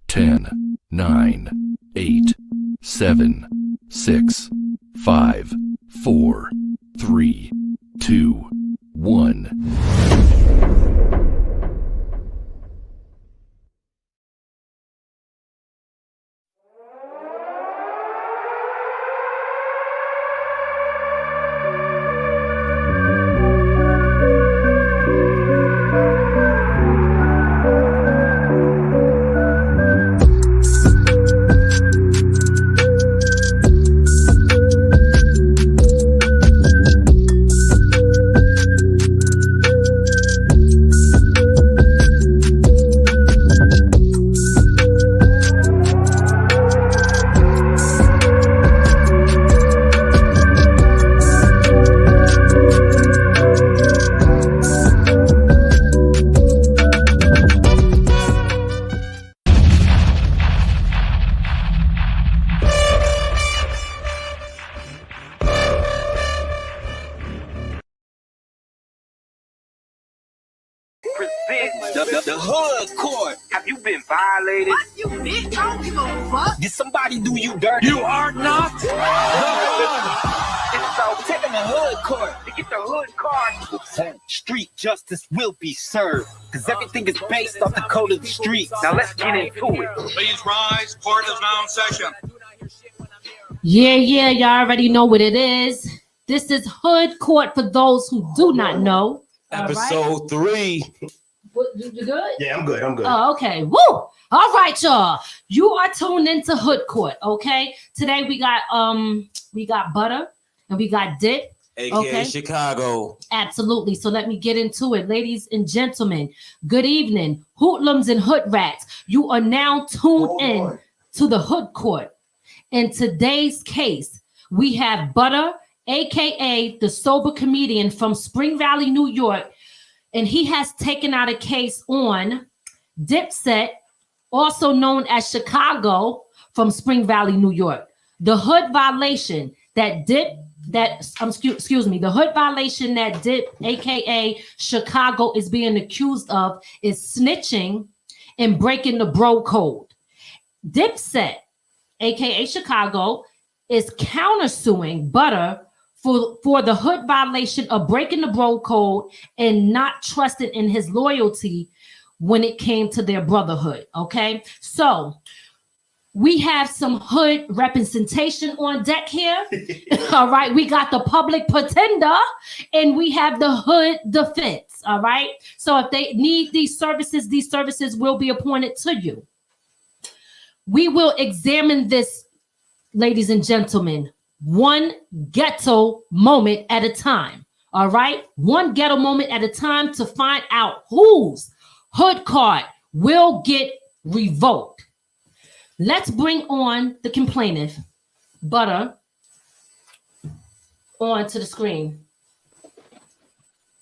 10, 9, 8, 7, 6, 5, 4, 3, 2, 1. The hood court. Have you been violated? What you bitch? I don't give a fuck. Did somebody do you dirty? You are not the hood. And so taking the hood court To get the hood card. Street justice will be served, because everything is based off the code of the streets. Now let's get into it. Please rise. Court is now in session. Yeah, y'all already know what it is. This is Hood Court for those who do not know. Episode 3. What, you good? Yeah, I'm good. Oh, okay. Woo! All right, y'all. You are tuned into Hood Court, okay? Today we got Butter and we got Dip A.k.a. Okay. Chicago. Absolutely. So let me get into it. Ladies and gentlemen, good evening. Hoodlums and hood rats. You are now tuned in to the Hood Court. In today's case, we have Butter, a.k.a. the sober comedian from Spring Valley, New York, and he has taken out a case on Dipset, also known as Chicago, from Spring Valley, New York. The hood violation that Dip, the hood violation that Dip, aka Chicago, is being accused of is snitching and breaking the bro code. Dipset, aka Chicago, is countersuing Butter for the hood violation of breaking the bro code and not trusting in his loyalty when it came to their brotherhood. Okay, so we have some hood representation on deck here. All right, we got the public pretender and we have the hood defense. All right, so if they need these services will be appointed to you. We will examine this, ladies and gentlemen, one ghetto moment at a time. All right, one ghetto moment at a time to find out whose hood card will get revoked. Let's bring on the complainant, Butter, onto the screen.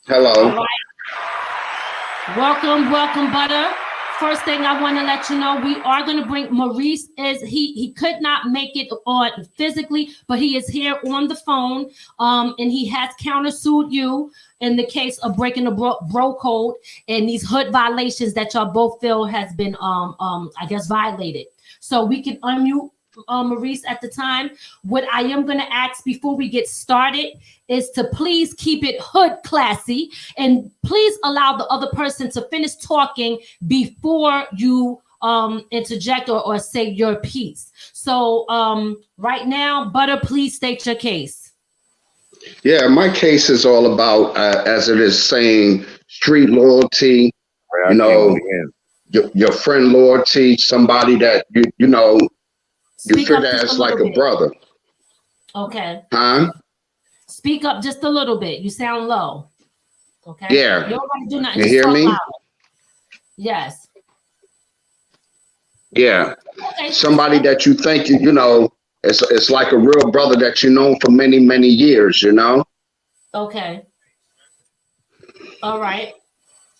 Hello. All right. Welcome, Butter. First thing I want to let you know, we are going to bring Maurice. He could not make it on physically, but he is here on the phone. And he has countersued you in the case of breaking the bro code and these hood violations that y'all both feel has been I guess violated. So we can unmute Maurice at the time. What I am going to ask before we get started is to please keep it hood classy and please allow the other person to finish talking before you interject or say your piece. So right now, Butter, please state your case. Yeah, my case is all about, as it is saying, street loyalty, you know, your friend loyalty, somebody that, you know, you feel as like a brother. Okay. Huh? Speak up just a little bit. You sound low. Okay. Yeah. You don't want to do nothing. You hear me? Loud. Yes. Yeah. Okay. Somebody that you think, you know, it's like a real brother that you know for many, many years, you know? Okay. All right.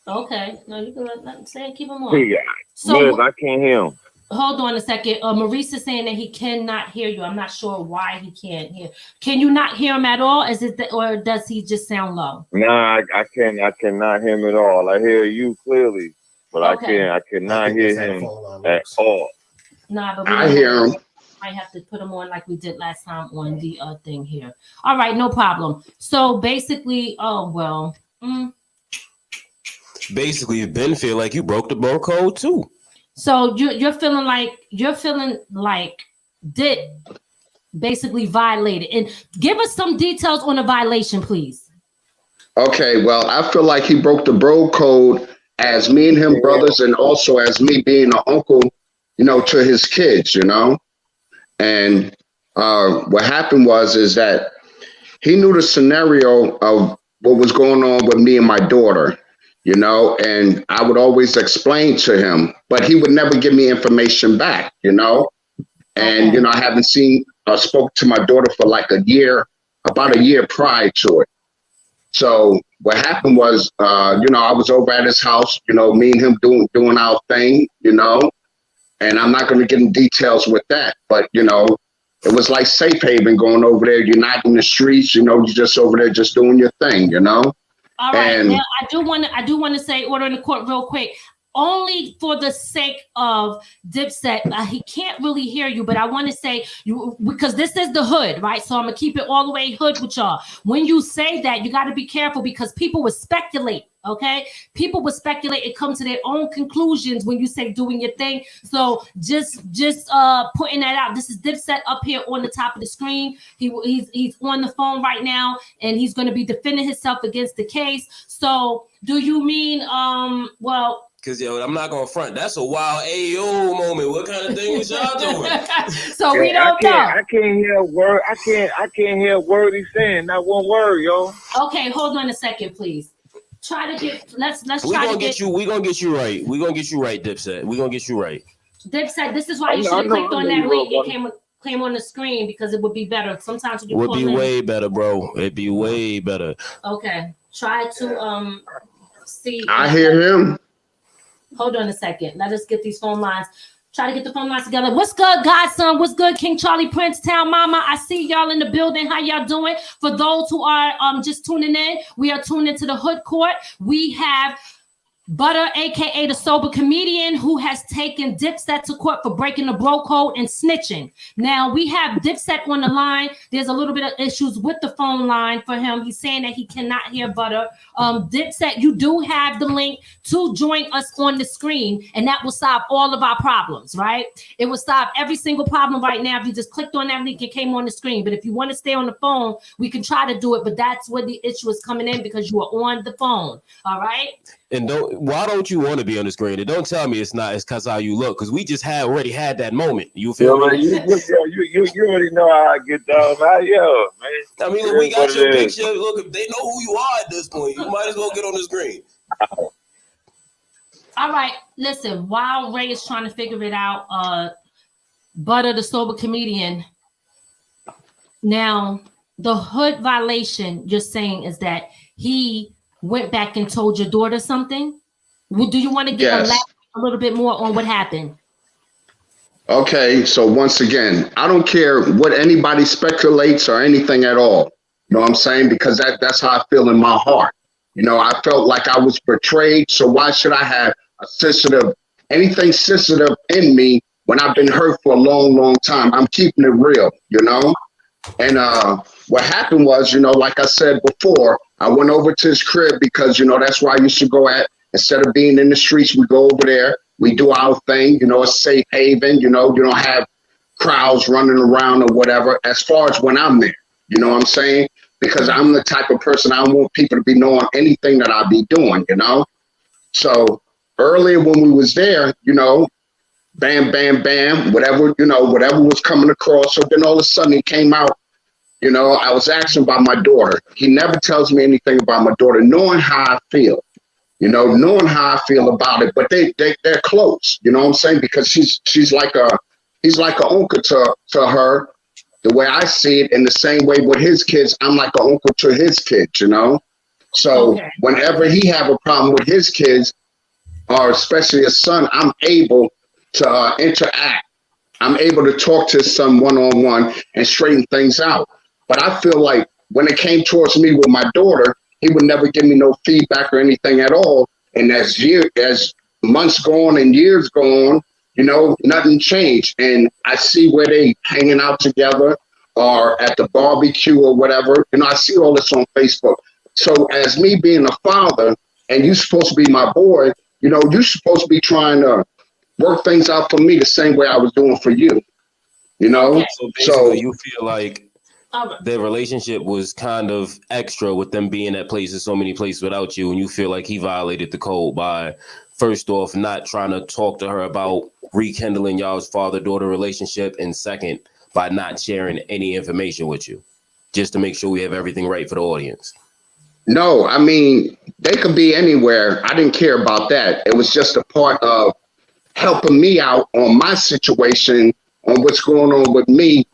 Okay. No, you can let say keep him on. Yeah. So Liz, I can't hear him. Hold on a second. Maurice is saying that he cannot hear you. I'm not sure why he can't hear. Can you not hear him at all? Is it or does he just sound low? Nah, I cannot hear him at all. I hear you clearly, but I cannot hear him at all. Nah, but I hear him. Might have to put him on like we did last time on the thing here. All right, no problem. So basically, basically, Ben feel like you broke the bro code too. So you're feeling like Dip basically violated. And give us some details on the violation, please. Okay, well, I feel like he broke the bro code as me and him brothers, and also as me being an uncle, to his kids, And what happened is that he knew the scenario of what was going on with me and my daughter, and I would always explain to him, but he would never give me information back, And, I haven't spoke to my daughter for like about a year prior to it. So what happened was, I was over at his house, me and him doing our thing, and I'm not going to get in details with that, but, it was like safe haven going over there. You're not in the streets, you're just over there just doing your thing, All right. Now I do want to say order in the court real quick. Only for the sake of Dipset, he can't really hear you, but I want to say you because this is the hood, right? So I'm gonna keep it all the way hood with y'all. When you say that, you got to be careful because people would speculate. Okay, people would speculate and come to their own conclusions when you say doing your thing. So just putting that out. This is Dipset up here on the top of the screen. He's on the phone right now, and he's going to be defending himself against the case. So do you mean well? Cause I'm not gonna front. That's a wild AO moment. What kind of thing was y'all doing? So we don't know. I can't hear a word. I can't hear a word he's saying. Not one word, yo. Okay, hold on a second, please. Try to get. Let's try to get you. We gonna get you right. We gonna get you right, Dipset. We gonna get you right. Dipset. This is why you should have clicked on that link. It came on the screen because it would be better. Sometimes you would be way better, bro. It'd be way better. Okay. Try to see. I hear him. Hold on a second. Let us get these phone lines. Try to get the phone lines together. What's good, Godson? What's good, King Charlie, Prince Town Mama? I see y'all in the building. How y'all doing? For those who are just tuning in, we are tuned into the Hood Court. We have Butter, a.k.a. the sober comedian, who has taken Dipset to court for breaking the bro code and snitching. Now, we have Dipset on the line. There's a little bit of issues with the phone line for him. He's saying that he cannot hear Butter. Dipset, you do have the link to join us on the screen, and that will solve all of our problems, right? It will solve every single problem right now if you just clicked on that link and came on the screen. But if you want to stay on the phone, we can try to do it, but that's where the issue is coming in because you are on the phone, all right? And why don't you want to be on the screen? And don't tell me it's because how you look, because we just already had that moment. You feel me? You already know how I get down. Man. I mean, look, we got your picture. Look, if they know who you are at this point, you might as well get on the screen. All right, listen, while Ray is trying to figure it out, Butter, the sober comedian, now the hood violation you're saying is that he went back and told your daughter something? Do you want to get a little bit more on what happened? Okay, so once again, I don't care what anybody speculates or anything at all. You know what I'm saying? Because that's how I feel in my heart. I felt like I was betrayed, so why should I have anything sensitive in me when I've been hurt for a long, long time? I'm keeping it real, And what happened was, like I said before, I went over to his crib because, that's where I used to go at. Instead of being in the streets, we go over there. We do our thing, a safe haven. You don't have crowds running around or whatever as far as when I'm there. You know what I'm saying? Because I'm the type of person I don't want people to be knowing anything that I be doing, So earlier when we was there, bam, bam, bam, whatever was coming across. So then all of a sudden he came out. I was asking about my daughter. He never tells me anything about my daughter, knowing how I feel, knowing how I feel about it. But they're close, you know what I'm saying? Because he's like an uncle to her, the way I see it. In the same way with his kids, I'm like an uncle to his kids, So whenever he have a problem with his kids, or especially his son, I'm able to interact. I'm able to talk to his son one-on-one and straighten things out. But I feel like when it came towards me with my daughter, he would never give me no feedback or anything at all. And as months gone and years gone, nothing changed. And I see where they hanging out together or at the barbecue or whatever. I see all this on Facebook. So as me being a father, and you supposed to be my boy, you're supposed to be trying to work things out for me the same way I was doing for you. Okay. So basically, you feel like their relationship was kind of extra with them being at so many places without you, and you feel like he violated the code by, first off, not trying to talk to her about rekindling y'all's father-daughter relationship, and second, by not sharing any information with you, just to make sure we have everything right for the audience. No, I mean, they could be anywhere. I didn't care about that. It was just a part of helping me out on my situation, on what's going on with me,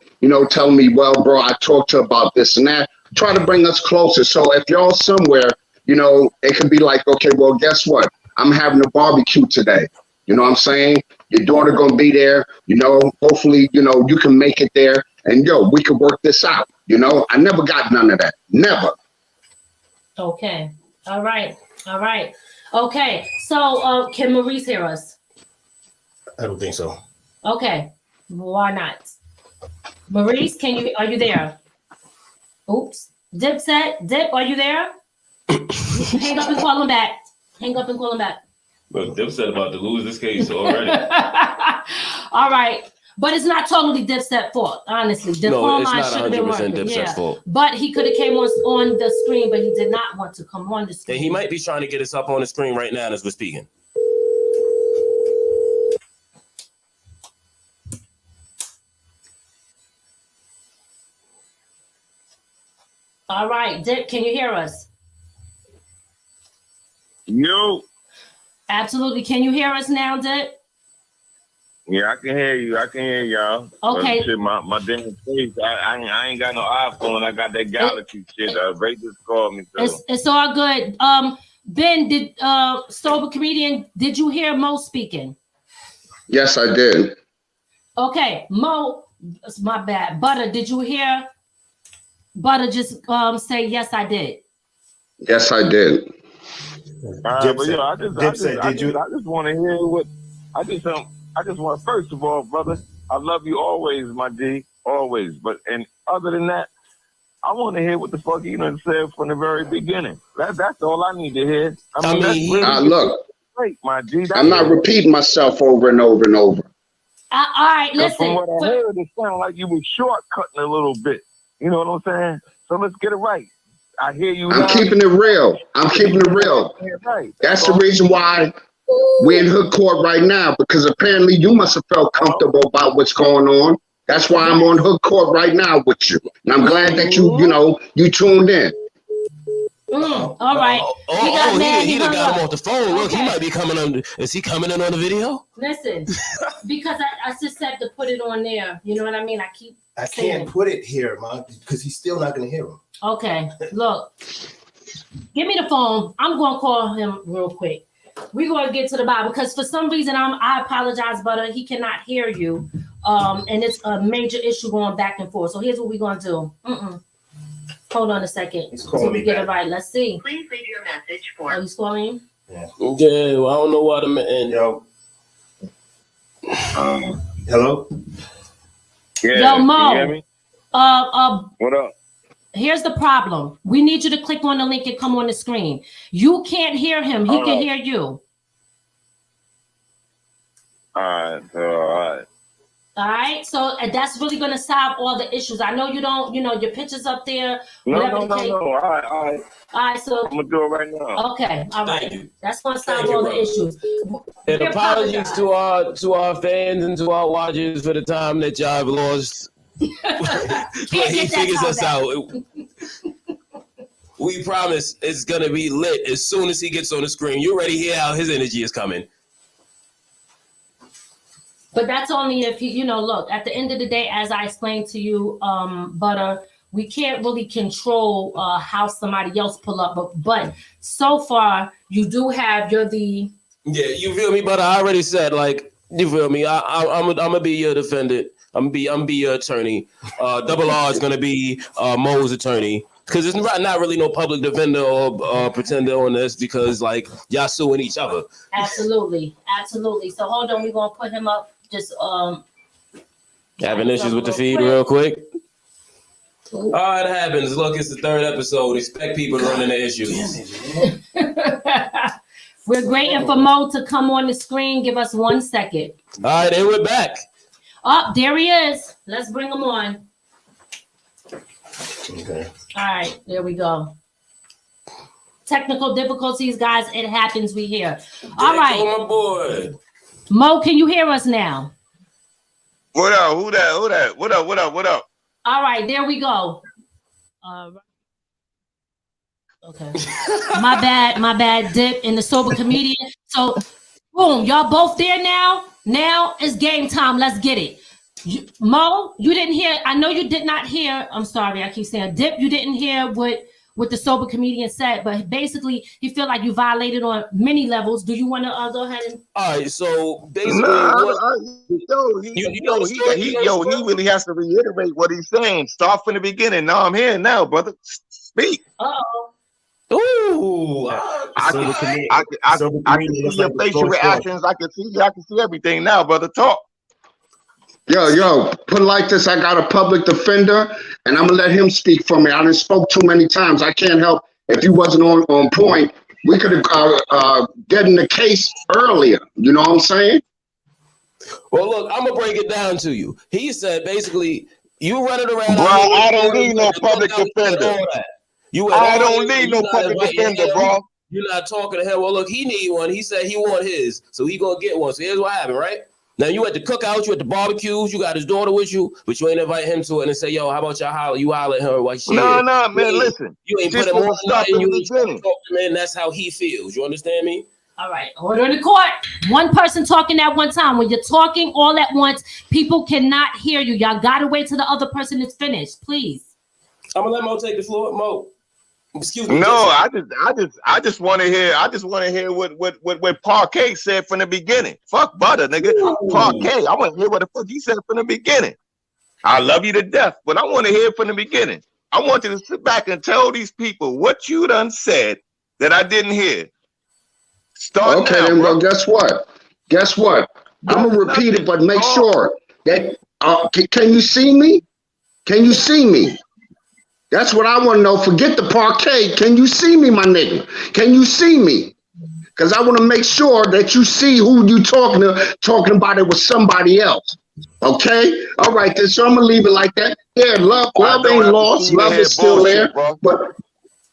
telling me, well, bro, I talked to her about this and that, try to bring us closer. So if y'all somewhere, it could be like, okay, well, guess what? I'm having a barbecue today. You know what I'm saying? Your daughter gonna be there, hopefully, you can make it there, and we could work this out. I never got none of that. Never. Okay. All right. Okay. So can Maurice hear us? I don't think so. Okay. Why not? Maurice, are you there? Oops. Dipset, Dip, are you there? Hang up and call him back. Look, Dipset about to lose this case already. All right. But it's not totally Dipset's fault, honestly. The phone line should have been working. Dipset's fault. But he could have came on the screen, but he did not want to come on the screen. And he might be trying to get us up on the screen right now as we're speaking. All right, Dip, can you hear us? Yo. Absolutely. Can you hear us now, Dip? Yeah, I can hear you. I can hear y'all. Okay. Shit, my damn face. I ain't got no iPhone. I got that Galaxy shit. Ray just called me. So. It's all good. Ben, did Sober Comedian, did you hear Mo speaking? Yes, I did. Okay, Mo, it's my bad. Butter, did you hear Butter just say yes, I did? Yes, I did. But yeah, I just want to hear what I just want. First of all, brother, I love you always, my G, always. And other than that, I want to hear what the fuck you done said from the very beginning. That's all I need to hear. I mean, look, great, my G. I'm not repeating myself over and over and over. All right, listen. From what I heard, it sounded like you were shortcutting a little bit. You know what I'm saying? So let's get it right. I hear you. I'm keeping it real. Right. That's the reason why we're in hood court right now, because apparently you must have felt comfortable about what's going on. That's why I'm on hood court right now with you. And I'm glad that you tuned in. All right. He done got him off the phone. Look, he might be coming on. Is he coming in on the video? Listen, because I just had to put it on there. You know what I mean? I can't put it here, man, because he's still not going to hear him. Okay, look. Give me the phone. I'm going to call him real quick. We're going to get to the bottom because for some reason, I apologize, but he cannot hear you. And it's a major issue going back and forth. So here's what we're going to do. Hold on a second. He's calling so we me get back. it right. Let's see. Please leave your message for. He's calling you? Yeah. Yeah, well, I don't know why the man. Yo. Hello? Yeah, Yo, Mo. can you hear me? What up? Here's the problem. We need you to click on the link and come on the screen. You can't hear him. He can hear you. All right. All right. So that's really going to solve all the issues. I know you don't, your picture's up there. No. All right. All right. So I'm going to do it right now. Okay. All right. That's going to solve all the issues. And apologies to our fans and to our watchers for the time that y'all have lost. But he figures us out. We promise it's gonna be lit as soon as he gets on the screen. You already hear how his energy is coming. But that's only if look, at the end of the day, as I explained to you, Butter, we can't really control how somebody else pull up. But so far, you do have Yeah, you feel me? But I already said, you feel me? I'm gonna be your defendant. I'm be your attorney. Double R is gonna be Mo's attorney. Because it's not really no public defender or pretender on this because like y'all suing each other. Absolutely. So hold on, we're gonna put him up. Just having issues with the feed real quick. Oh, it happens. Look, it's the 3rd episode. Expect people to run into issues. We're waiting for Mo to come on the screen. Give us 1 second. All right, and we're back. Oh, there he is. Let's bring him on. Okay. All right, there we go. Technical difficulties, guys. It happens. We hear. All right. My boy. Mo, can you hear us now? What up? Who that? What up? All right, there we go. Okay. My bad, Dip and the sober comedian. So, boom, y'all both there now. Now it's game time. Let's get it. Mo, you didn't hear. I know you did not hear. I'm sorry, I keep saying Dip. You didn't hear what the sober comedian said, but basically, he feel like you violated on many levels. Do you want to go ahead and? All right, so basically, he really has to reiterate what he's saying. Start from the beginning. No, I'm here now, brother. Speak. Uh-oh. Ooh, I can see your facial reactions. I can see everything now, brother. Talk. Yo, put it like this. I got a public defender, and I'm gonna let him speak for me. I done spoke too many times. I can't help if you wasn't on point. We could have gotten the case earlier. You know what I'm saying? Well, look, I'm gonna break it down to you. He said basically, you running around. Bro, I don't need no public defender. I don't need no public defender, bro. You're not talking to him. Well, look, he need one. He said he want his, so he gonna get one. So here's what happened, right? Now you at the cookouts, you at the barbecues, you got his daughter with you, but you ain't invite him to it and say, "Yo, how about y'all holler?" You holler at her while she. No, man, listen. You ain't put him on nothing. You ain't talk to him, and that's how he feels. You understand me? All right, order in the court. One person talking at one time. When you're talking all at once, people cannot hear you. Y'all gotta wait till the other person is finished, please. I'm gonna let Mo take the floor. Mo. Excuse me. No, I just want to hear what Parquet said from the beginning. Fuck butter, nigga. Parquet. I want to hear what the fuck he said from the beginning. I love you to death, but I want to hear from the beginning. I want you to sit back and tell these people what you done said that I didn't hear. Start okay, now, then. bro. Well, guess what? I'm gonna repeat it, but make sure that can you see me? Can you see me? That's what I want to know. Forget the parquet. Can you see me, my nigga? Can you see me? Because I want to make sure that you see who you talking about it with somebody else. Okay? All right, then. So I'm going to leave it like that. Yeah, love ain't lost. Love is still there. But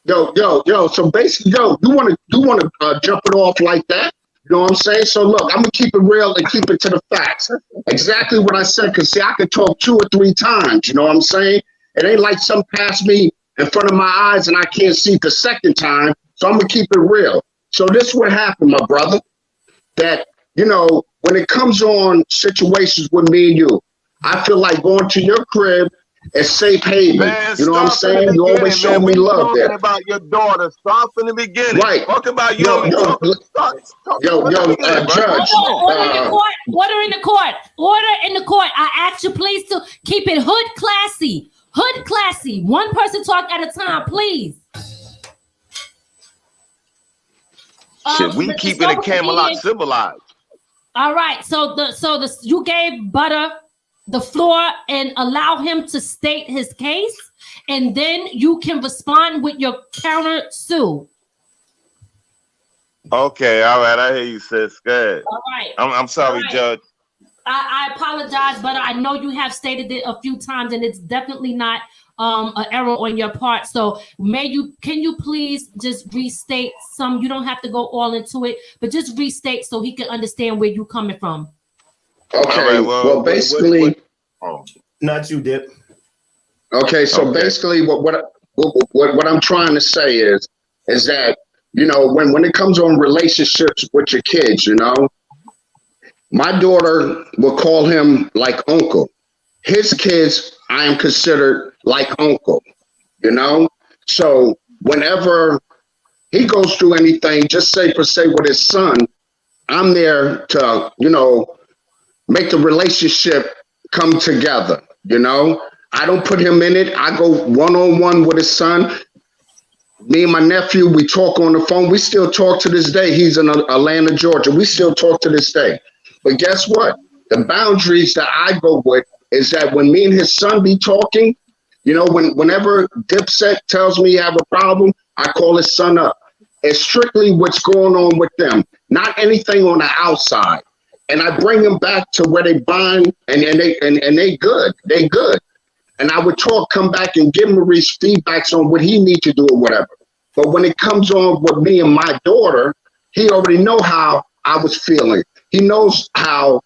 yo. So basically, you want to jump it off like that? You know what I'm saying? So look, I'm going to keep it real and keep it to the facts. Exactly what I said. Because see, I could talk 2 or 3 times. You know what I'm saying? It ain't like some pass me in front of my eyes and I can't see the second time. So I'm going to keep it real. So this is what happened, my brother, that, when it comes on situations with me and you, I feel like going to your crib is safe haven. Man, you know what I'm saying? You always show me love there. About your daughter. Start from the beginning. Right. Talk about you. Judge. Order in the court. I ask you please to keep it hood classy. Hood classy. One person talk at a time, please. Shit, we keeping it Camelot civilized. All right. So you gave Butter the floor and allow him to state his case, and then you can respond with your counter sue. Okay, all right. I hear you, sis. Good. All right. I'm sorry, Judge. I apologize, but I know you have stated it a few times, and it's definitely not an error on your part. So can you please just restate some? You don't have to go all into it, but just restate so he can understand where you're coming from. Okay. Right, well, basically, not you, Dip. Okay, so basically, what I'm trying to say is that when it comes on relationships with your kids, my daughter will call him like uncle. His kids, I am considered like uncle, So whenever he goes through anything, just say with his son, I'm there to, make the relationship come together, I don't put him in it. I go one-on-one with his son. Me and my nephew, we talk on the phone. We still talk to this day. He's in Atlanta, Georgia. We still talk to this day. But guess what? The boundaries that I go with is that when me and his son be talking, you know, whenever Dipset tells me he have a problem, I call his son up. It's strictly what's going on with them, not anything on the outside. And I bring them back to where they bind, and they good. They good. And I would come back and give Maurice feedbacks on what he need to do or whatever. But when it comes on with me and my daughter, he already know how I was feeling. He knows how,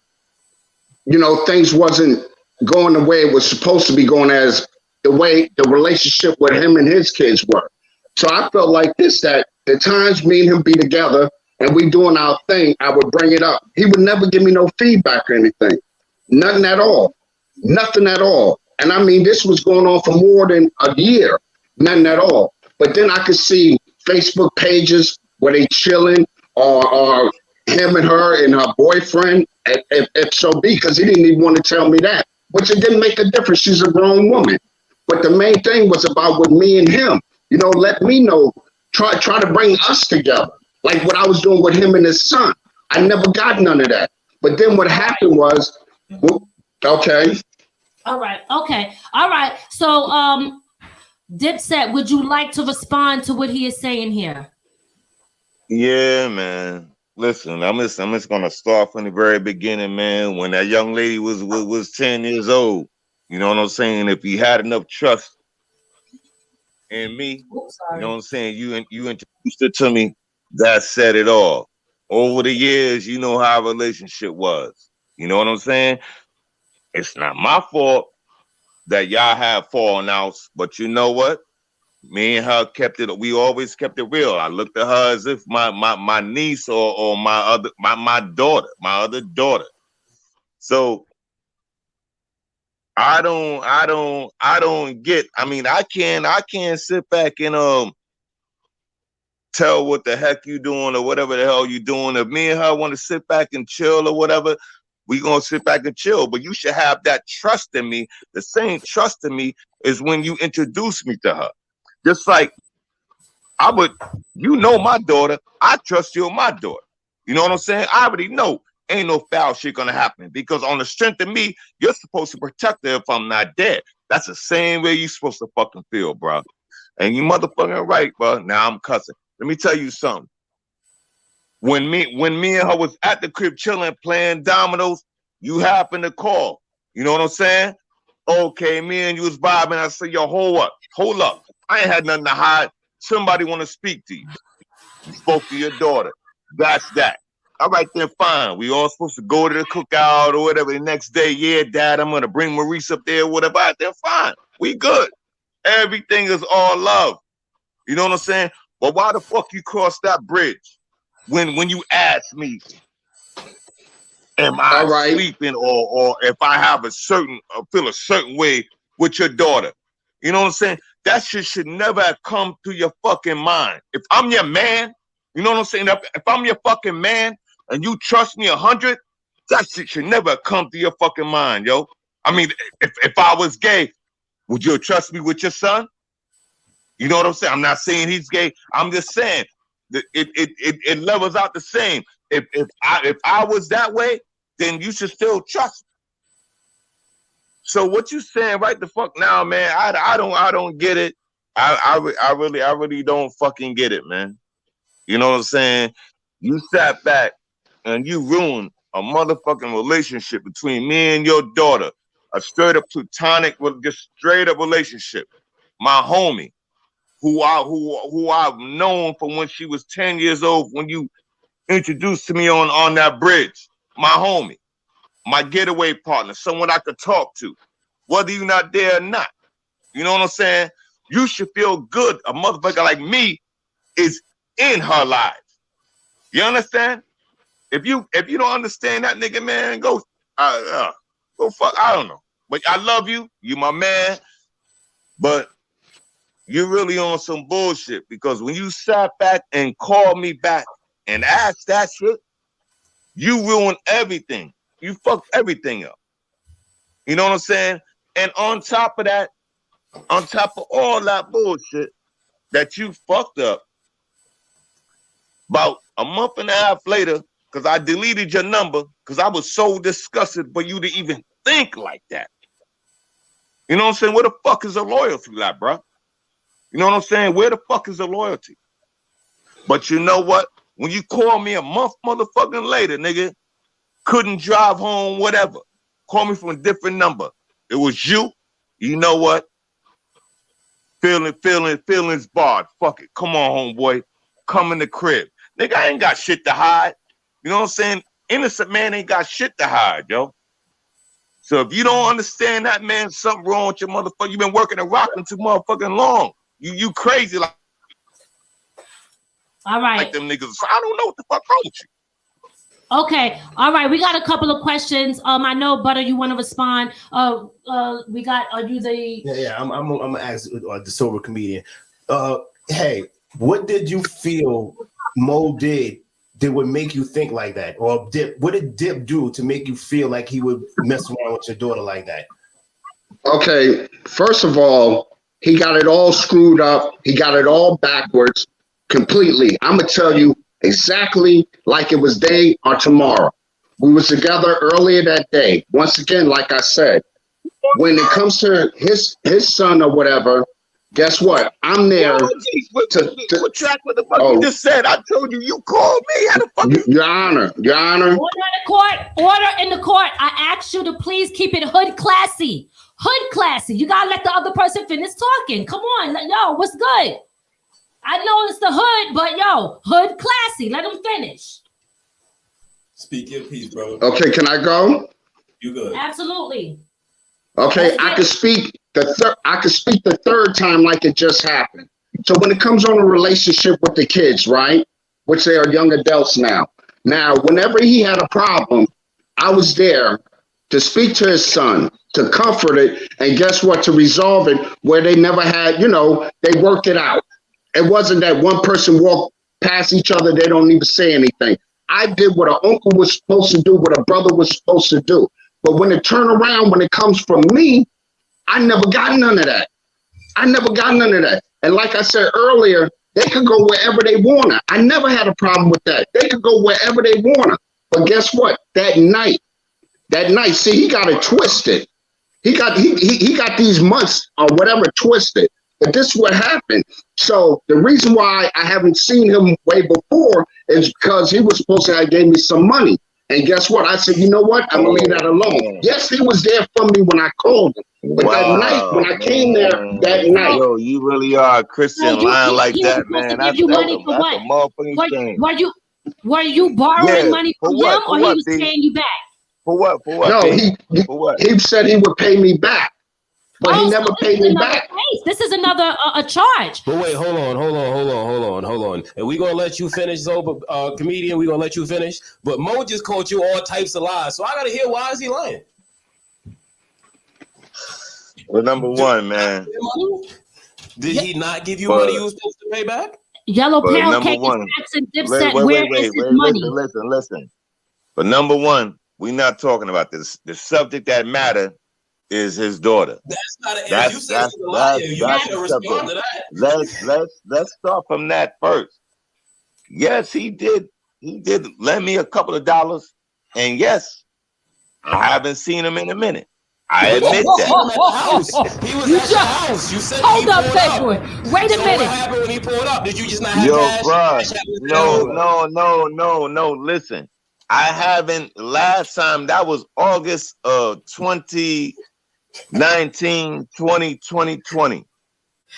you know, things wasn't going the way it was supposed to be going, as the way the relationship with him and his kids were. So I felt like this, that the times me and him be together and we doing our thing, I would bring it up. He would never give me no feedback or anything. Nothing at all. Nothing at all. And I mean, this was going on for more than a year. Nothing at all. But then I could see Facebook pages where they chilling, or him and her and her boyfriend, if so be, because he didn't even want to tell me that, which it didn't make a difference. She's a grown woman. But the main thing was about with me and him, you know, let me know, try to bring us together, like what I was doing with him and his son. I never got none of that. But then what happened was, okay. All right. Okay. All right. So, Dipset, would you like to respond to what he is saying here? Yeah, man. Listen, I'm just gonna start from the very beginning, man. When that young lady was 10 years old, you know what I'm saying? If he had enough trust in me, you know what I'm saying? You introduced it to me. That said it all. Over the years, you know how our relationship was. You know what I'm saying? It's not my fault that y'all have fallen outs, but you know what? Me and her we always kept it real. I looked at her as if my niece or my other daughter. So I don't get, I mean, I can't sit back and tell what the heck you doing or whatever the hell you doing. If me and her want to sit back and chill or whatever, we gonna sit back and chill. But you should have that trust in me. The same trust in me is when you introduce me to her. Just like you know my daughter, I trust you with my daughter. You know what I'm saying? I already know ain't no foul shit gonna happen, because on the strength of me, you're supposed to protect her if I'm not dead. That's the same way you supposed to fucking feel, bro. And you motherfucking right, bro. Now I'm cussing. Let me tell you something. When me and her was at the crib chilling, playing dominoes, you happened to call. You know what I'm saying? Okay, me and you was vibing. I said, yo, hold up. I ain't had nothing to hide. Somebody want to speak to you. You spoke to your daughter. That's that. All right, then fine. We all supposed to go to the cookout or whatever the next day. Yeah, Dad, I'm gonna bring Maurice up there, whatever. All right, then fine. We good. Everything is all love. You know what I'm saying? But why the fuck you cross that bridge when you ask me, am I sleeping or if I have feel a certain way with your daughter? You know what I'm saying? That shit should never have come to your fucking mind. If I'm your man, you know what I'm saying? If I'm your fucking man and you trust me 100, that shit should never have come to your fucking mind, yo. I mean, if I was gay, would you trust me with your son? You know what I'm saying? I'm not saying he's gay. I'm just saying that it levels out the same. If I was that way, then you should still trust me. So what you saying right the fuck now, man? I don't get it. I really don't fucking get it, man. You know what I'm saying? You sat back and you ruined a motherfucking relationship between me and your daughter, a straight up platonic, just straight up relationship. My homie, who I've known from when she was 10 years old, when you introduced to me on that bridge, my homie, my getaway partner, someone I could talk to, whether you're not there or not. You know what I'm saying? You should feel good. A motherfucker like me is in her life. You understand? If you don't understand that, nigga, man, go fuck. I don't know, but I love you. You my man, but you're really on some bullshit, because when you sat back and called me back and asked that shit, you ruined everything. You fucked everything up. You know what I'm saying? And on top of that, on top of all that bullshit, that you fucked up, about a month and a half later, because I deleted your number because I was so disgusted for you to even think like that. You know what I'm saying? Where the fuck is the loyalty like, bro? You know what I'm saying? Where the fuck is the loyalty? But you know what? When you call me a month motherfucking later, nigga, couldn't drive home, whatever. Call me from a different number. It was you. You know what? Feelings barred. Fuck it. Come on, homeboy. Come in the crib. Nigga, I ain't got shit to hide. You know what I'm saying? Innocent man ain't got shit to hide, yo. So if you don't understand that, man, something wrong with your motherfucker. You been working and rocking too motherfucking long. You crazy like. All right. Like them niggas. I don't know what the fuck wrong with you. Okay. All right. We got a couple of questions. I know, Butter, you want to respond. We got. Are you the? Yeah. I'm gonna ask the sober comedian. Hey, what did you feel Mo did that would make you think like that? Or Dip? What did Dip do to make you feel like he would mess around with your daughter like that? Okay. First of all, he got it all screwed up. He got it all backwards. Completely. I'm gonna tell you exactly like it was day or tomorrow. We was together earlier that day. Once again, like I said, when it comes to his son or whatever, guess what? I'm there. What track with the fuck you just said? I told you called me. How the fuck? Your Honor. Order in the court. I asked you to please keep it hood classy. Hood classy. You gotta let the other person finish talking. Come on, yo, what's good? I know it's the hood, but yo, hood classy. Let him finish. Speak your piece, bro. Okay, can I go? You good? Absolutely. Okay, I could speak the third time like it just happened. So when it comes on a relationship with the kids, right, which they are young adults now. Now, whenever he had a problem, I was there to speak to his son, to comfort it, and guess what, to resolve it where they never had, they worked it out. It wasn't that one person walked past each other, they don't even say anything. I did what an uncle was supposed to do, what a brother was supposed to do. But when it turned around, when it comes from me, I never got none of that. And like I said earlier, they could go wherever they want to. I never had a problem with that. They could go wherever they want to. But guess what? That night, see, he got it twisted. He got these months or whatever twisted. But this is what happened. So the reason why I haven't seen him way before is because he was supposed to have gave me some money. And guess what? I said, you know what? I'm going to leave that alone. Yes, he was there for me when I called him. But that night, when I came there, that night. Yo, you really are a Christian lying like that, man. That's a motherfucking thing. Were you borrowing money from him or he was paying you back? For what? No, he said he would pay me back. But he never paid me back. This is another a charge. But wait, hold on. And we're gonna let you finish, Zoba, comedian. We're gonna let you finish. But Mo just called you all types of lies. So I gotta hear, why is he lying? Well, number one, man. Did he not give you money you were supposed to pay back? Yellow Pound Cake is asking Dipset, where is his money? Listen. But number one, we're not talking about this. The subject that matter is his daughter. That's not an answer. You said he's a liar. You have to respond to that. Let's start from that first. Yes, he did. He did lend me a couple of dollars, and yes, I haven't seen him in a minute. I admit that. He was at the house. You said hold up, big boy. Wait a minute. What happened when he pulled up? Did you just not have cash? No. Listen, I haven't. Last time that was August of 2019, 2020.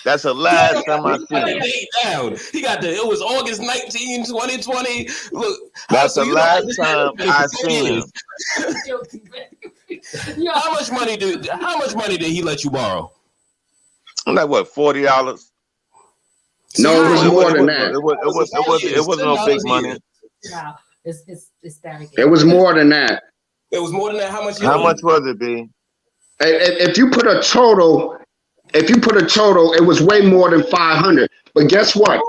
That's the last time I seen him. He got the. It was August 19, 2020. Look, that's the last time I seen him. How much money did he let you borrow? Like what, $40? No, it was more than that. It wasn't no big money. No, it's that again. It was more than that. It was more than that. How much was it, B? If you put a total, it was way more than 500. But guess what?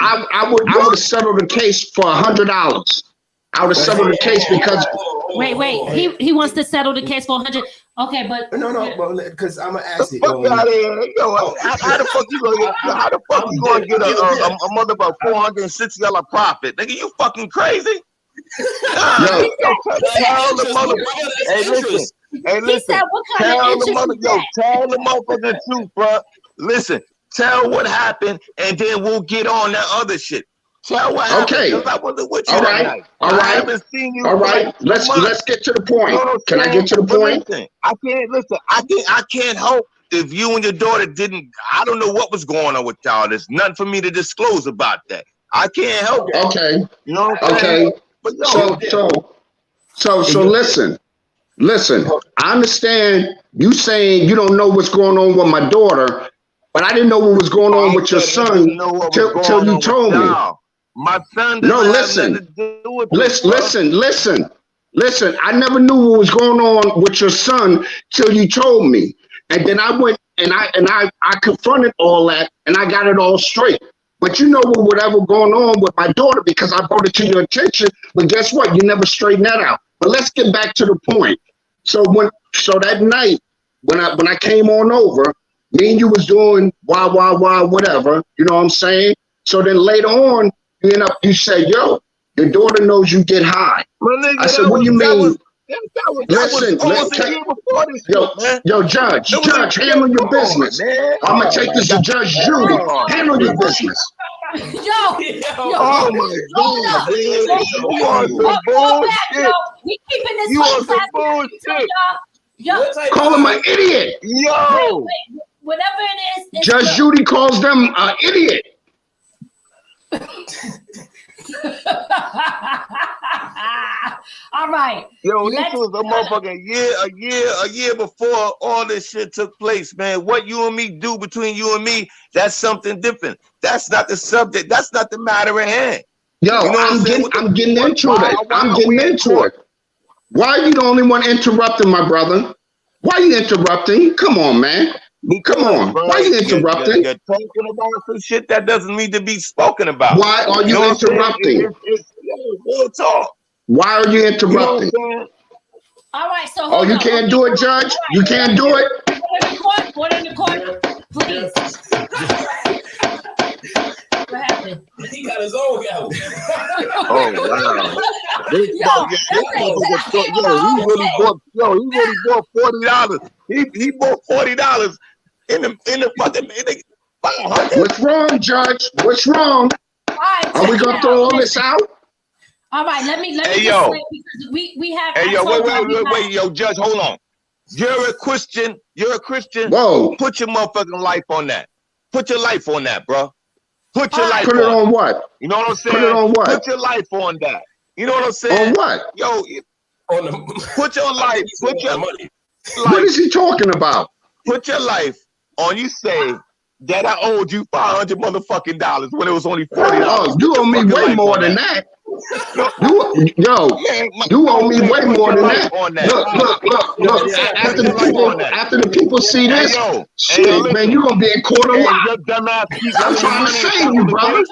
I would have settled the case for $100. I would have settled the case because. Wait. He wants to settle the case for $100. Okay, but no, because I'm gonna ask it. Fuck out of here, yo! How the fuck you gonna get a mother about $460 profit? Nigga, you fucking crazy? Tell the mother. Hey, listen. Tell the motherfucking truth, bro. Listen, tell what happened, and then we'll get on that other shit. Tell what happened. Okay. I wasn't with you All that right. night. All I right. haven't seen you. All right. Let's get to the point. Can I get to the point? Listen, I can't help if you and your daughter didn't. I don't know what was going on with y'all. There's nothing for me to disclose about that. I can't help it. Okay. You know what I'm saying? Okay. But so listen. I understand you saying you don't know what's going on with my daughter, but I didn't know what was going on with your son till you told me. My son. No, listen. Listen. I never knew what was going on with your son till you told me, and then I went and I confronted all that, and I got it all straight. But you know whatever going on with my daughter because I brought it to your attention. But guess what? You never straightened that out. But let's get back to the point. So that night when I came on over, me and you was doing whatever. You know what I'm saying? So then later on, you say, yo, your daughter knows you get high. I said, what do you mean? Listen, yo, Judge, handle your business. I'm gonna take this to Judge Judy. Handle your business. Oh my God, man. You on some bullshit. We keeping this You on some bullshit. Yo, call him an idiot. Yo. Whatever it is. Judge Judy calls them an idiot. All right. Yo, this was a motherfucking year before all this shit took place, man. What you and me do between you and me, that's something different. That's not the subject. That's not the matter at hand. Yo, you know I'm getting into it. Why are you the only one interrupting, my brother? Why are you interrupting? Come on, man. Come on. Why are you interrupting? You're talking about some shit that doesn't need to be spoken about. Why are you interrupting? We'll talk. Why are you interrupting? All right, so you can't do it, Judge? You can't do it? Order in the court, please. What happened? He got his own out. Oh wow! He really bought $40. He bought $40 in the fucking. What's wrong, Judge? What's wrong? Are we gonna throw all this out? All right, let me hey, just yo. say because we have. Hey yo, wait, yo, Judge, hold on. You're a Christian. Whoa! Put your motherfucking life on that. Put your life on that, bro. Put your life. Put it on what? You know what I'm saying? Put it on what? Put your life on that. You know what I'm saying? On what? Yo, put your life. Put your money. What is he talking about? Put your life on. You say that I owed you $500 motherfucking dollars when it was only $40. Oh, you owe me way more than that. You owe me way more than that. Look. After the people see this, shit, man, you're gonna be in court a lot. I'm trying to save you, brother.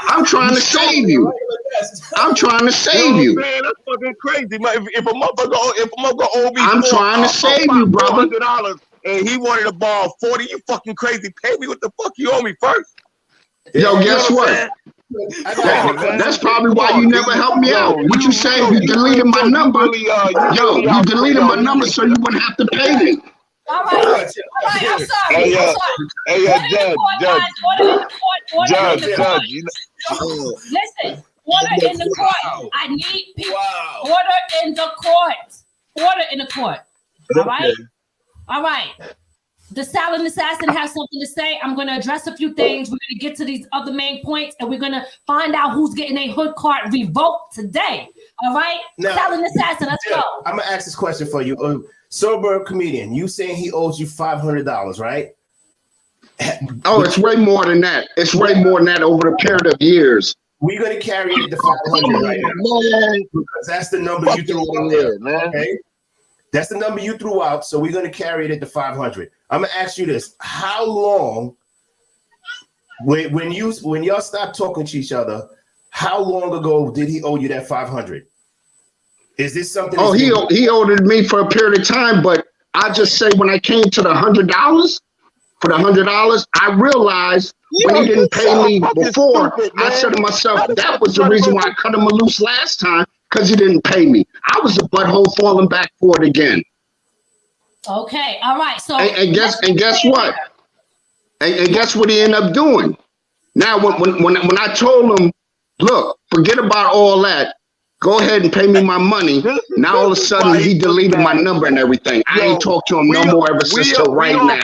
I'm trying to save you. Man, that's fucking crazy. If a motherfucker owe me, I'm trying to save you, brother. $400 and he wanted to borrow 40, you fucking crazy. Pay me what the fuck you owe me first. Yo, guess what? That's probably why you never helped me out. What you say? You deleted my number. Yo, you deleted my number so you wouldn't have to pay me. All right, I'm sorry. Judge. Listen, order in the court. I need people. Order in the court. All right. The silent assassin has something to say. I'm going to address a few things. We're going to get to these other main points, and we're going to find out who's getting a hood card revoked today. All right? Now, silent assassin, let's go. I'm going to ask this question for you. Sober comedian, you saying he owes you $500, right? Oh, it's way more than that. It's way more than that over the period of years. We're going to carry it to $500 right now. Because that's the number you threw out there, man. Okay? That's the number you threw out, so we're going to carry it at the 500. I'm going to ask you this. How long, when y'all stopped talking to each other, how long ago did he owe you that 500? Is this something? Oh, he owed me for a period of time, but I just say when I came to the $100 for the $100, I realized when he didn't pay me before, I said to myself, that was the reason why I cut him loose last time, because he didn't pay me. I was a butthole falling back for it again. Okay, all right. So and guess what? And guess what he ended up doing? Now when I told him, look, forget about all that. Go ahead and pay me my money. Now all of a sudden he deleted my number and everything. I ain't talked to him no more ever since till right now.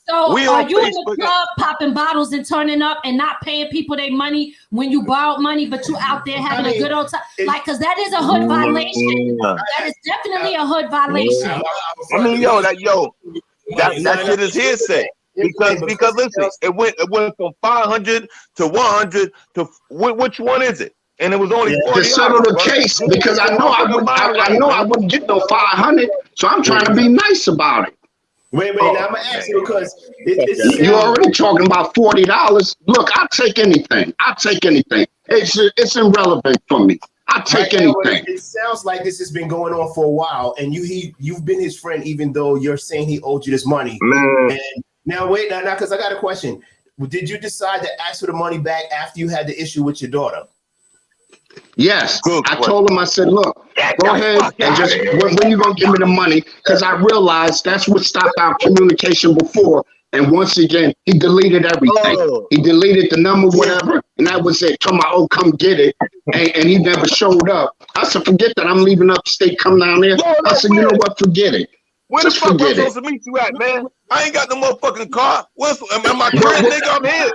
So are you in the club popping bottles and turning up and not paying people their money when you borrowed money, but you out there having a good old time? Like, because that is a hood violation. That is definitely a hood violation. I mean, that shit is hearsay. Because listen, it went from 500 to 100 to which one is it? And it was only 40 to settle the case, because I know I wouldn't get no 500, so I'm trying to be nice about it. Wait, now I'm gonna ask you because you're already talking about $40. Look, I'll take anything. It's irrelevant for me. I'll take anything. It sounds like this has been going on for a while, and you've been his friend, even though you're saying he owed you this money. And now wait, now because I got a question. Did you decide to ask for the money back after you had the issue with your daughter? Yes, I told him, I said, look, go ahead and just, when you going to give me the money? Because I realized that's what stopped our communication before. And once again, he deleted everything. He deleted the number, whatever, and that was it. Told me, oh, come get it. And he never showed up. I said, forget that. I'm leaving upstate, come down there. I said, you know what, forget it. Where the fuck am I supposed to meet you at, man? I ain't got no motherfucking car. Am I crib, nigga? I'm here.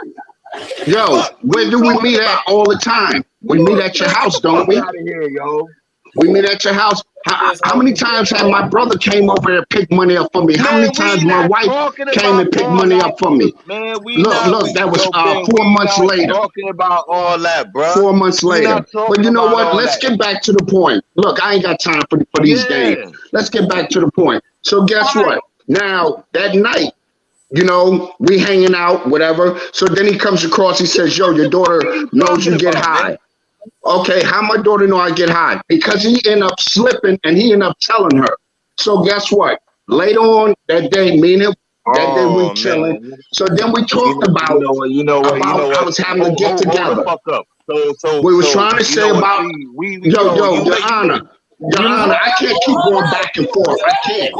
Yo, where do we meet at all the time? We meet at your house, don't we? Out of here, yo. We meet at your house. How many times have my brother came over there and picked money up for me? How many times my wife came and picked money up for me? Man, look, that was 4 months later. Talking about all that, bro. 4 months later. But you know what? Let's get back to the point. Look, I ain't got time for these games. Let's get back to the point. So guess what? Now, that night, you know, we hanging out, whatever. So then he comes across, he says, yo, your daughter knows you get high. Okay, how my daughter know I get high? Because he ended up slipping and he ended up telling her. So guess what? Later on that day, me and him, that day we chilling. So then we talked about I was having to get together. We was trying to say about, Your Honor, I can't keep going back and forth. I can't.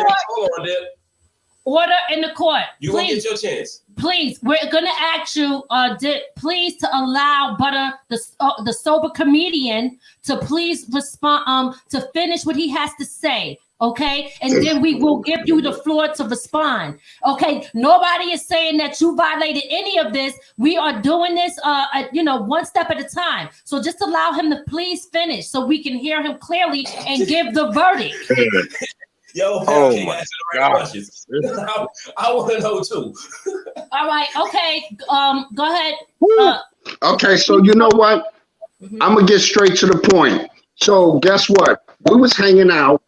Order in the court. You won't get your chance. Please, we're gonna ask you, please, to allow Butter, the sober comedian, to please respond, to finish what he has to say. Okay, and then we will give you the floor to respond. Okay, nobody is saying that you violated any of this. We are doing this, one step at a time. So just allow him to please finish so we can hear him clearly and give the verdict. Yo, I my God. I want to know too. All right, okay. Go ahead. Okay, so you know what? I'm gonna get straight to the point. So guess what? We was hanging out,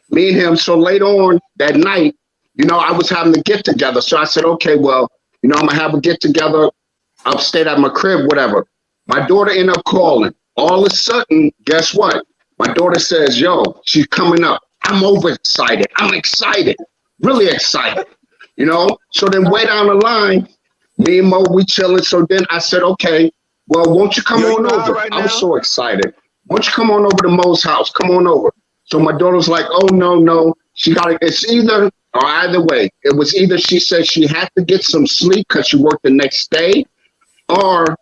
me and him. So later on that night, I was having to get together. So I said, okay, well, I'm gonna have a get together upstate at my crib, whatever. My daughter ended up calling. All of a sudden, guess what? My daughter says, yo, she's coming up. I'm overexcited. I'm excited, really excited, So then way down the line, me and Mo, we chilling. So then I said, okay, well, won't you come on over? Right I was so excited. Won't you come on over to Mo's house? Come on over. So my daughter's like, oh, no. It's either or either way. It was either she said she had to get some sleep because she worked the next day, or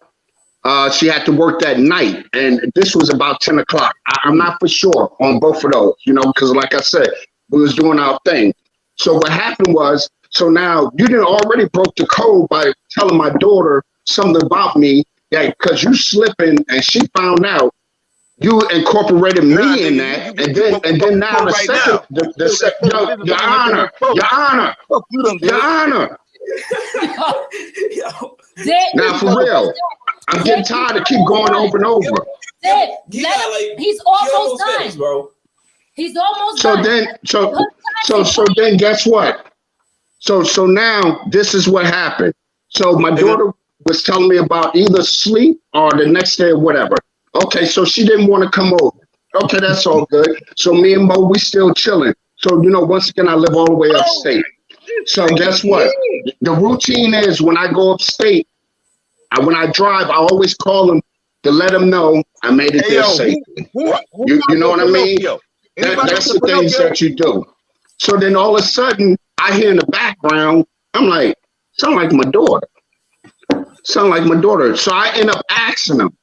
she had to work that night, and this was about 10 o'clock. I'm not for sure on both of those, because like I said, we was doing our thing. So what happened was, so now you didn't already broke the code by telling my daughter something about me, because you slipping, and she found out. You incorporated me in that, and then now Your Honor. Now for real. I'm getting tired of keep going over and over. He's almost done, bro. He's almost done. So then guess what? So now this is what happened. So my daughter was telling me about either sleep or the next day or whatever. Okay, so she didn't want to come over. Okay, that's all good. So me and Mo, we still chilling. So, once again, I live all the way upstate. So guess what? The routine is when I go upstate, when I drive, I always call them to let them know I made it there safely. You know what I mean? That's the things that you do. So then all of a sudden, I hear in the background, I'm like, sound like my daughter. Sound like my daughter. So I end up asking him.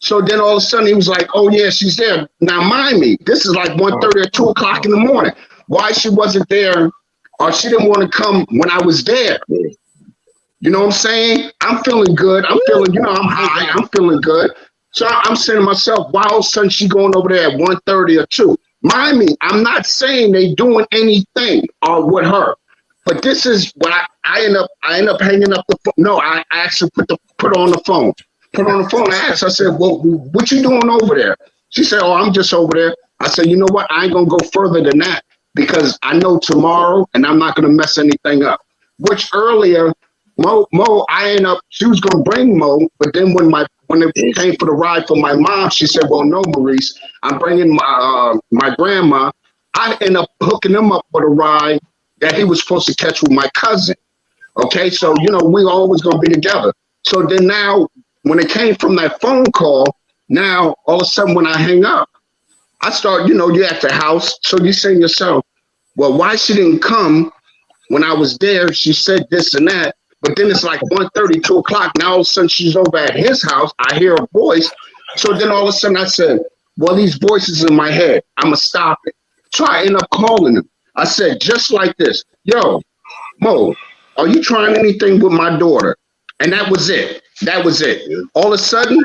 So then all of a sudden, he was like, oh, yeah, she's there. Now, mind me, this is like 1:30 or 2 o'clock in the morning. Why she wasn't there or she didn't want to come when I was there? You know what I'm saying? I'm feeling good. I'm feeling, I'm high. I'm feeling good. So I'm saying to myself, why all of a sudden she going over there at 1:30 or 2? Mind me, I'm not saying they doing anything with her. But this is what I end up hanging up the phone. No, I actually put on the phone. Put on the phone. I asked, I said, well, what you doing over there? She said, oh, I'm just over there. I said, you know what? I ain't going to go further than that because I know tomorrow and I'm not going to mess anything up. Which earlier, Mo, she was going to bring Mo, but then when it came for the ride for my mom, she said, well, no, Maurice, I'm bringing my grandma. I end up hooking them up with a ride that he was supposed to catch with my cousin. Okay, so, we always going to be together. So then now, when it came from that phone call, now all of a sudden when I hang up, I start, you're at the house. So you say to yourself, well, why she didn't come when I was there? She said this and that. But then it's like 1:30, 2 o'clock. Now all of a sudden she's over at his house. I hear a voice. So then all of a sudden I said, well, these voices in my head, I'm going to stop it. So I end up calling him. I said, just like this, yo, Mo, are you trying anything with my daughter? And that was it. That was it. All of a sudden,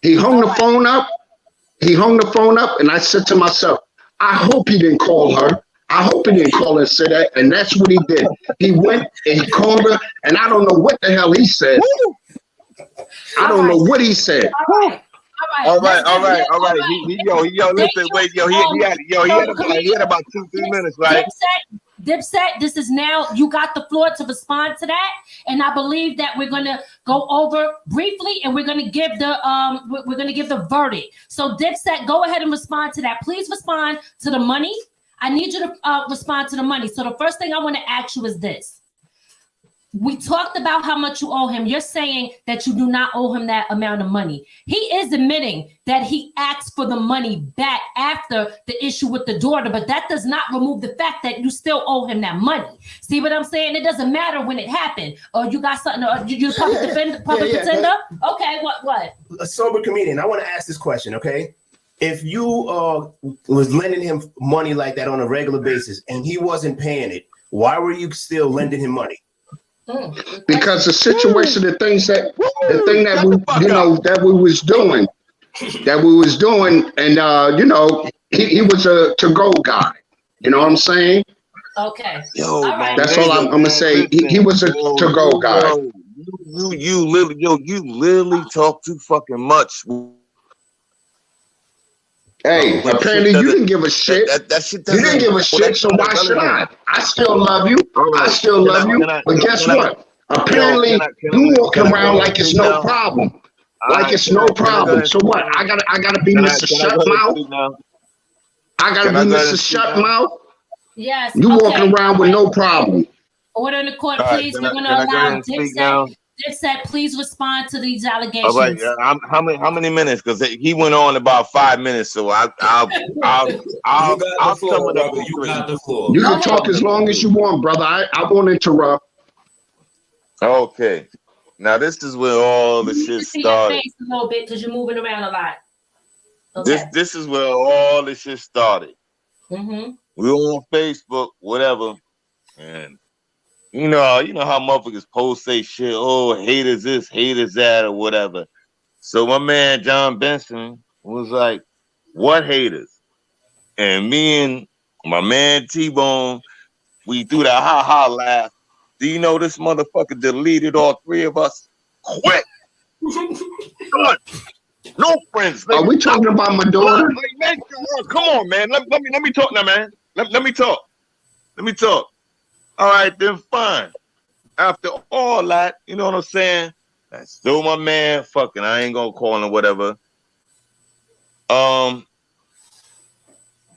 he hung the phone up. And I said to myself, I hope he didn't call her. I hope he didn't call her and say that. And that's what he did. He went and he called her, and I don't know what the hell he said. I don't know what he said. All right. Listen, wait, he had about 2-3 minutes, right? Dipset, this is now, you got the floor to respond to that. And I believe that we're going to go over briefly and we're going to give the verdict. So Dipset, go ahead and respond to that. Please respond to the money. I need you to respond to the money. So the first thing I want to ask you is this. We talked about how much you owe him. You're saying that you do not owe him that amount of money. He is admitting that he asked for the money back after the issue with the daughter, but that does not remove the fact that you still owe him that money. See what I'm saying? It doesn't matter when it happened. Or you got something, or you public pretender? Okay, what? A sober comedian. I want to ask this question, okay? If you was lending him money like that on a regular basis and he wasn't paying it, why were you still lending him money? Because the situation, the thing that we was doing, and he was a to-go guy. You know what I'm saying? Okay. Yo, right. That's all I'm gonna say. He was a to-go guy. You literally talk too fucking much. Hey, apparently you didn't give a shit. You didn't give a shit, so why should I? I still love you. I still love you. But guess what? Apparently you walking around like it's no problem. Like it's no problem. So what? I gotta be Mr. Shutmouth. I gotta be Mr. Shutmouth. Yes. You walking around with no problem. Order in the court, please. We're gonna allow Dipset, please respond to these allegations. All right, how many minutes? Because he went on about 5 minutes, so I'll sum it up. You got the floor. You can talk as long as you want, brother. I won't interrupt. Okay. Now this is where all the shit started. Your face a little bit because you're moving around a lot. Okay. This is where all the shit started. Mm-hmm. We were on Facebook, whatever, and you know how motherfuckers post say shit, oh, haters this, haters that, or whatever. So my man John Benson was like, what haters? And me and my man T-Bone, we threw that ha-ha laugh. Do you know this motherfucker deleted all 3 of us? Quick! No friends. Are we talking about my daughter? Come on, man. Let me talk now, man. Let me talk. All right, then fine. After all that, you know what I'm saying? That's still my man. Fucking, I ain't gonna call him whatever.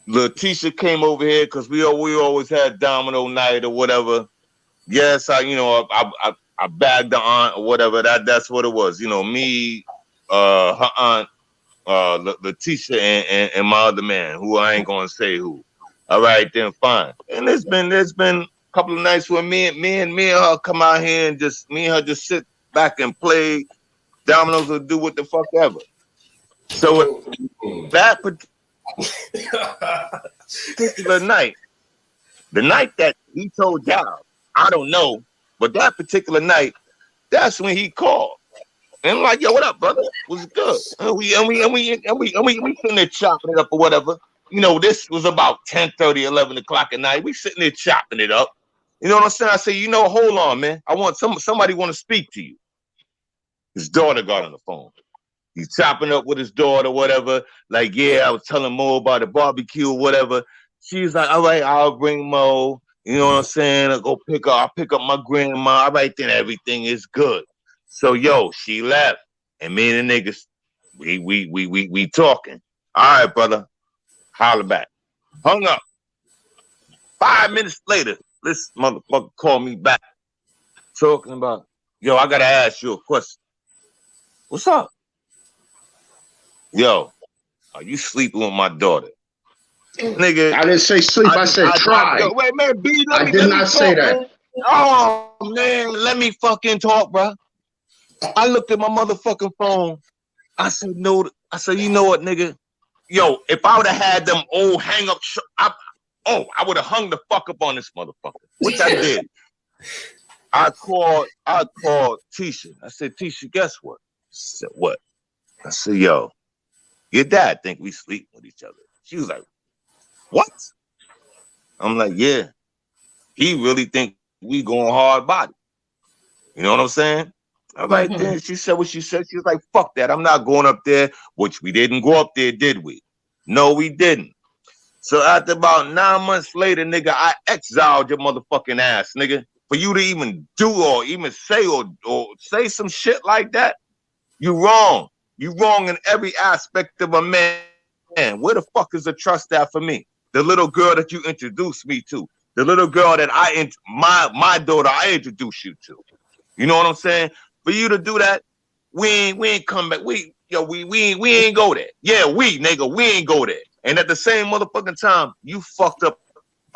Letitia came over here because we always had domino night or whatever. Yes, I bagged the aunt or whatever. That's what it was. You know, me, her aunt, Letitia, and my other man, who I ain't gonna say who. All right, then fine. And there's been a couple of nights where me and her come out here and just sit back and play dominoes or do what the fuck ever. So that particular night, the night that he told y'all, I don't know, but that particular night, that's when he called. And I'm like, yo, what up, brother? What's good? And we sitting there chopping it up or whatever. You know, this was about 10:30, 11 o'clock at night. We sitting there chopping it up. You know what I'm saying? I say, you know, hold on, man. I want somebody want to speak to you. His daughter got on the phone. He's chopping up with his daughter, whatever. Like, yeah, I was telling Mo about the barbecue or whatever. She's like, all right, I'll bring Mo. You know what I'm saying? I'll pick up my grandma. All right, then everything is good. So, yo, she left. And me and the niggas, we talking. All right, brother. Holler back. Hung up. 5 minutes later, this motherfucker called me back. Talking about, yo, I gotta ask you a question. What's up? Yo, are you sleeping with my daughter? Nigga. I didn't say sleep, I said try. Yo, wait, man, B, I did not say that. Man. Oh, man, let me fucking talk, bro. I looked at my motherfucking phone. I said, no. I said, you know what, nigga? Yo, if I would have had them old hang-up, I would have hung the fuck up on this motherfucker, which I did. I called Tisha. I said, Tisha, guess what? She said, what? I said, yo, your dad think we sleep with each other. She was like, what? I'm like, yeah. He really think we going hard body. You know what I'm saying? All right, then she said what she said. She was like, fuck that. I'm not going up there, which we didn't go up there, did we? No, we didn't. So after about 9 months later, nigga, I exiled your motherfucking ass, nigga. For you to even do or even say or say some shit like that, you wrong. You wrong in every aspect of a man. Where the fuck is the trust at for me? The little girl that you introduced me to. The little girl that my daughter I introduced you to. You know what I'm saying? For you to do that, we ain't come back. We ain't go there. Yeah, we ain't go there. And at the same motherfucking time, you fucked up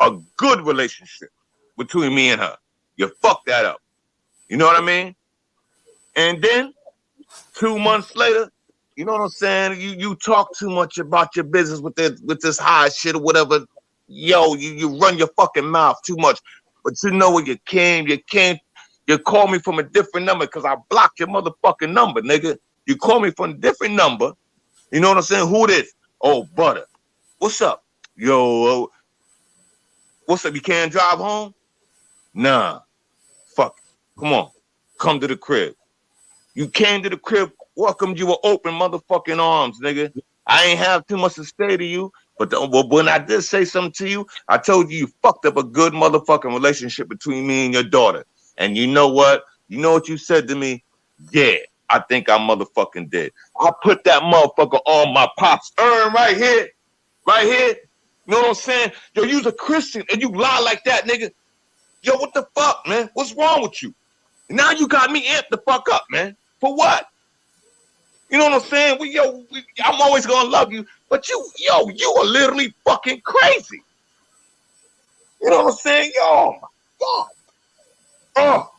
a good relationship between me and her. You fucked that up. You know what I mean? And then 2 months later, you know what I'm saying? You talk too much about your business with this high shit or whatever. Yo, you run your fucking mouth too much. But you know where you call me from a different number because I blocked your motherfucking number, nigga. You call me from a different number. You know what I'm saying? Who this? Oh, Butter. What's up? Yo, what's up? You can't drive home? Nah. Fuck. Come on. Come to the crib. You came to the crib, welcomed you with open motherfucking arms, nigga. I ain't have too much to say to you, but when I did say something to you, I told you fucked up a good motherfucking relationship between me and your daughter. And you know what? You know what you said to me? Yeah, I think I motherfucking did. I put that motherfucker on my pop's urn right here. Right here. You know what I'm saying? Yo, you's a Christian and you lie like that, nigga. Yo, what the fuck, man? What's wrong with you? Now you got me amped the fuck up, man. For what? You know what I'm saying? I'm always gonna love you, but you are literally fucking crazy. You know what I'm saying? Yo, oh my God. Oh,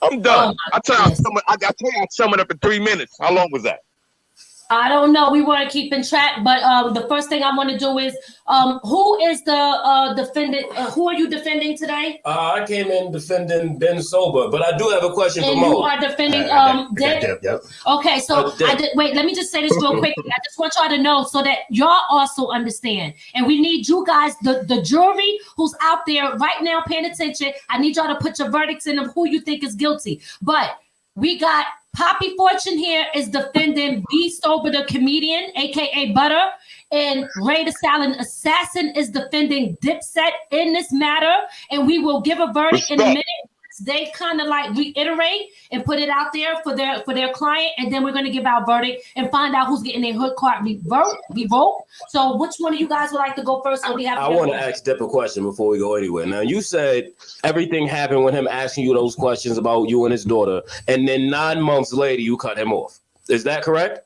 I'm done. I tell you, I sum it up in 3 minutes. How long was that? I don't know. We weren't keeping track, but the first thing I want to do is, who is the defendant? Who are you defending today? I came in defending Ben Sober, but I do have a question for Mo. You are defending Dip? Yep. Okay, so wait, let me just say this real quick. I just want y'all to know so that y'all also understand. And we need you guys, the jury who's out there right now paying attention. I need y'all to put your verdicts in of who you think is guilty. But we got Poppy Fortune here is defending B Sober, the comedian, a.k.a. Butter, and Ray the Silent Assassin is defending Dipset in this matter, and we will give a verdict in a minute. facts, they kind of like reiterate and put it out there for their client, and then we're going to give our verdict and find out who's getting their hood card revoked. So which one of you guys would like to go first on behalf of I want to ask Dip a question before we go anywhere. Now, you said everything happened with him asking you those questions about you and his daughter, and then 9 months later, you cut him off. Is that correct?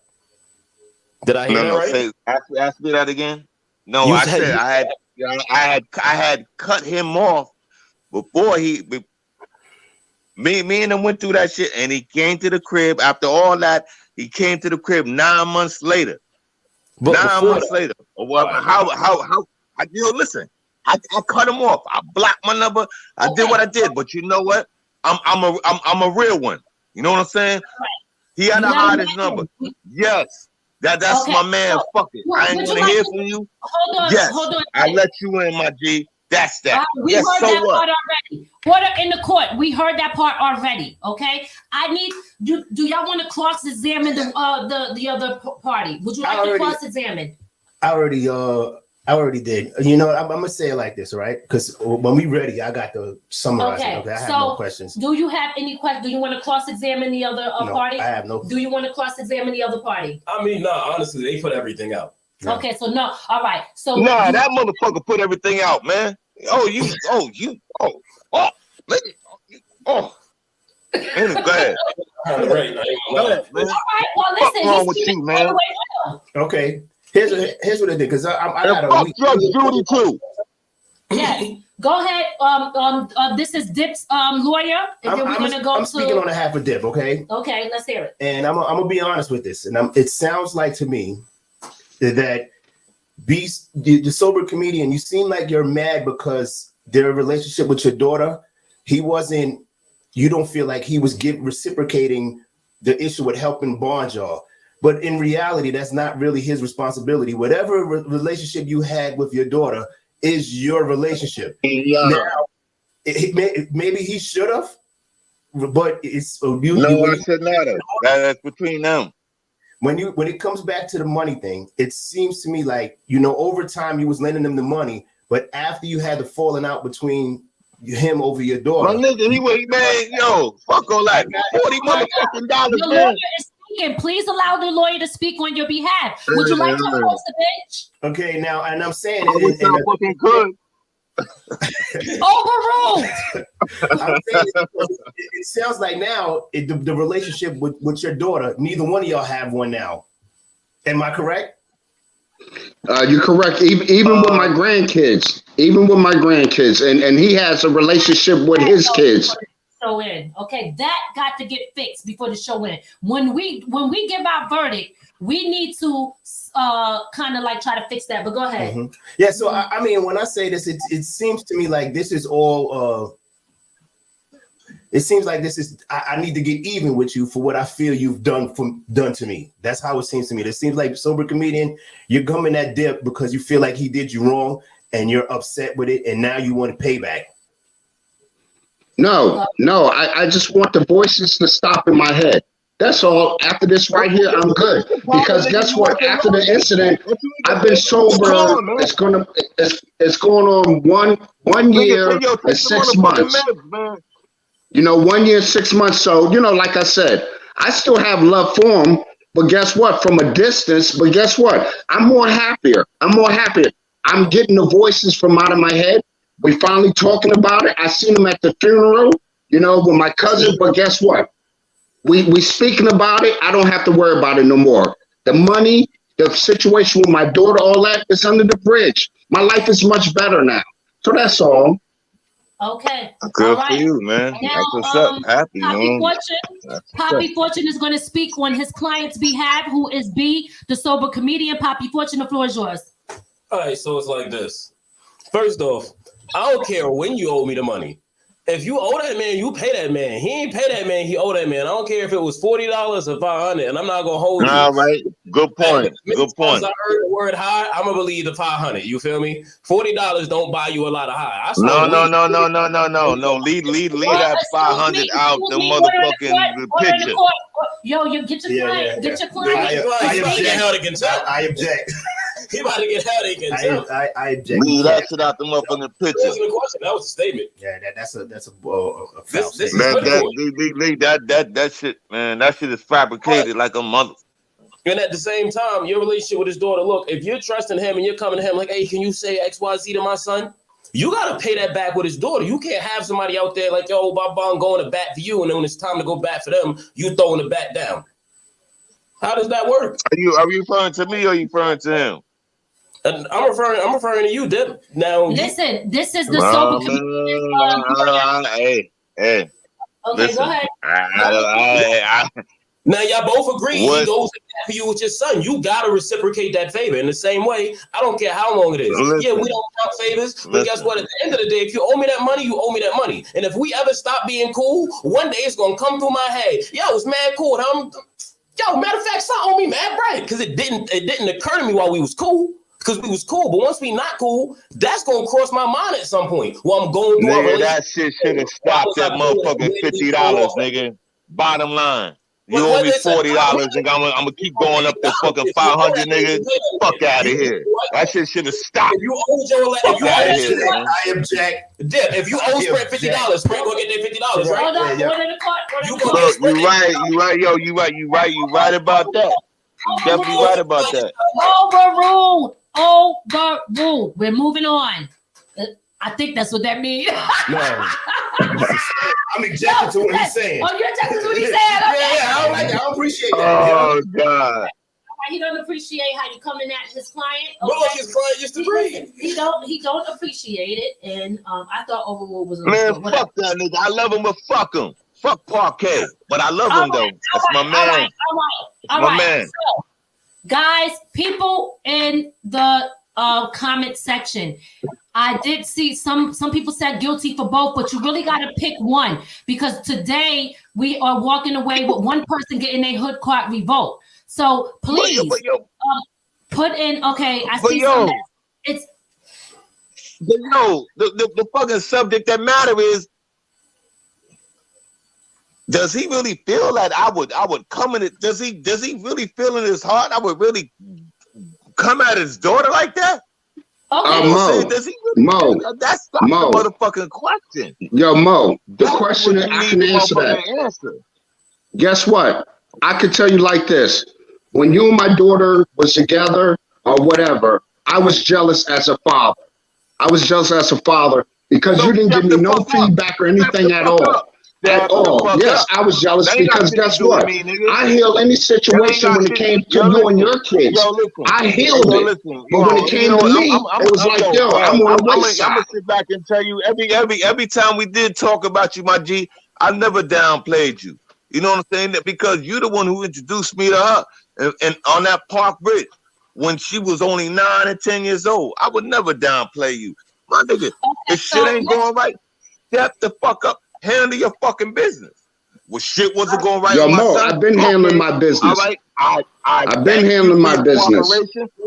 Did I hear that right? Say, ask me that again. No, I said I had cut him off before me and him went through that shit, and he came to the crib. After all that, he came to the crib 9 months later. But 9 months later. Listen, I cut him off. I blocked my number. I did what I did, but you know what? I'm a real one. You know what I'm saying? He had to hide his number. Yes. That's my man. Fuck it. I ain't gonna hear from you. Hold on. I let you in, my G. That's that. We heard that part already. Order in the court. We heard that part already. Okay. I need. Do y'all want to cross-examine the other party? Would you like to cross-examine? I already did. You know, I'm gonna say it like this, right? Because when we ready, I got to summarize it. Okay, I have no questions. Do you have any questions? Do you want to cross-examine the other party? I have no. Do you want to cross-examine the other party? I mean, no. Honestly, they put everything out. Yeah. Okay, so no. All right. So that motherfucker put everything out, man. Go ahead. All right. Well, listen. What's wrong with you, man? Okay. Here's what I did, because I got a week. Judy too. Yes. Go ahead. This is Dip's lawyer, and then we're gonna go. I'm speaking on behalf of Dip. Okay. Okay. Let's hear it. And I'm gonna be honest with this, and it sounds like to me that the sober comedian, you seem like you're mad because their relationship with your daughter, you don't feel like he was reciprocating the issue with helping bond y'all. But in reality, that's not really his responsibility. Whatever relationship you had with your daughter is your relationship. Yeah. Now, maybe he should have, but it's I said nada. That's between them. When it comes back to the money thing, it seems to me like, over time you was lending him the money, but after you had the falling out between him over your daughter. My nigga, man, fuck all that. $40 motherfucking man. And please allow the lawyer to speak on your behalf. Would you like to host the bench? Okay, now, and I'm saying fucking good. Overruled. I'm saying it sounds like now the relationship with your daughter, neither one of y'all have one now. Am I correct? You're correct. Even with my grandkids, and he has a relationship with his kids. Show in. Okay, that got to get fixed before the show in. When we give our verdict, we need to kind of like try to fix that. But go ahead. Mm-hmm. Yeah. So I mean, when I say this, it seems to me like this is all. It seems like this is. I need to get even with you for what I feel you've done to me. That's how it seems to me. It seems like sober comedian, you're coming at Dip because you feel like he did you wrong and you're upset with it, and now you want to pay back. No, I just want the voices to stop in my head. That's all. After this right here, I'm good. Because guess what? After the incident, I've been sober. It's going on one year and 6 months. 1 year, 6 months. So, like I said, I still have love for him. But guess what? From a distance, but guess what? I'm more happier. I'm getting the voices from out of my head. We finally talking about it. I seen him at the funeral, with my cousin. But guess what? We speaking about it. I don't have to worry about it no more. The money, the situation with my daughter, all that is under the bridge. My life is much better now. So that's all. Okay. Good for you, man. Now, that's what's up. Happy, Poppy Fortune is going to speak on his client's behalf, who is B, the sober comedian. Poppy Fortune, the floor is yours. All right, so it's like this. First off, I don't care when you owe me the money. If you owe that man, you pay that man. He ain't pay that man, he owe that man. I don't care if it was $40 or $500, and I'm not gonna hold you. All right, good point. Good point. I heard the word high, I'm gonna believe the $500. You feel me? $40 don't buy you a lot of high. No. Leave that 500 out the motherfucking picture. Yo, you get your client. Get your client. I object. He about to get headache and jump. I object. Leave that shit out the motherfucking picture. That wasn't a question. That was a statement. Yeah, that's a foul statement. Man, that shit, man, that shit is fabricated like a mother. And at the same time, your relationship with his daughter, look, if you're trusting him and you're coming to him like, hey, can you say XYZ to my son? You got to pay that back with his daughter. You can't have somebody out there like, yo, I'm going to bat for you, and then when it's time to go bat for them, you throwing the bat down. How does that work? Are you referring to me or are you referring to him? I'm referring to you, Dip. Now, listen, this is the sober Hey. Okay, listen. go ahead. Now y'all both agree What? he goes to bat for you with your son. You gotta reciprocate that favor in the same way. I don't care how long it is. Listen. Yeah, we don't count favors, but guess what? At the end of the day, if you owe me that money, you owe me that money. And if we ever stop being cool, one day it's gonna come through my head. Yo, it's mad cool. Yo, matter of fact, son owe me mad right because it didn't occur to me while we was cool. Because we was cool, but once we not cool, that's gonna cross my mind at some point. While I'm going through nigga, that shit should have stopped at motherfucking $50, nigga. Bottom line. You owe me $40, nigga. I'm gonna keep going up to fucking 500, nigga. Fuck out of here. That shit should have stopped. If you owe Joe, I object. Dip, if you owe Sprint $50, Sprint gonna get that $50, right? Hold on, order the court. Look, you right about that. You definitely right about that. Overruled. We're moving on. I think that's what that means. No. I'm objecting to what he's saying. Oh, you're objecting to what he's saying. Okay. Yeah, I don't like that. I don't appreciate that. Oh, God. He don't appreciate how you coming at his client. Okay? But like his client used to breathe. He don't appreciate it, and I thought overruled was man. Fuck that nigga. I love him, but fuck him. Fuck Parquet, but I love him though. That's my man. All right. Man. So, guys, people in the comment section, I did see some people said guilty for both, but you really got to pick one because today we are walking away with one person getting their hood card revoked. So please put in. Okay, I see. It's. But the fucking subject that matter is. Does he really feel like I would come in it? Does he really feel in his heart I would really come at his daughter like that? Mo, does he really Mo, that's the motherfucking question. Yo, Mo, the question that I can answer that. Guess what? I could tell you like this. When you and my daughter was together or whatever, I was jealous as a father. Because you didn't give me no feedback or anything at all. At all. Yes, I was jealous because guess what? I healed any situation when it came to you and your kids. I healed it. But when it came to me, it was like, yo, I'm on the right side. I'm gonna sit back and tell you every time we did talk about you, my G, I never downplayed you. You know what I'm saying? Because you're the one who introduced me to her and on that park bridge when she was only 9 and 10 years old. I would never downplay you. My nigga, if shit ain't going right, step the fuck up. Handle your fucking business. Well, shit wasn't going right. Yo, Mo, I've been handling my business. All right, I've been handling my business,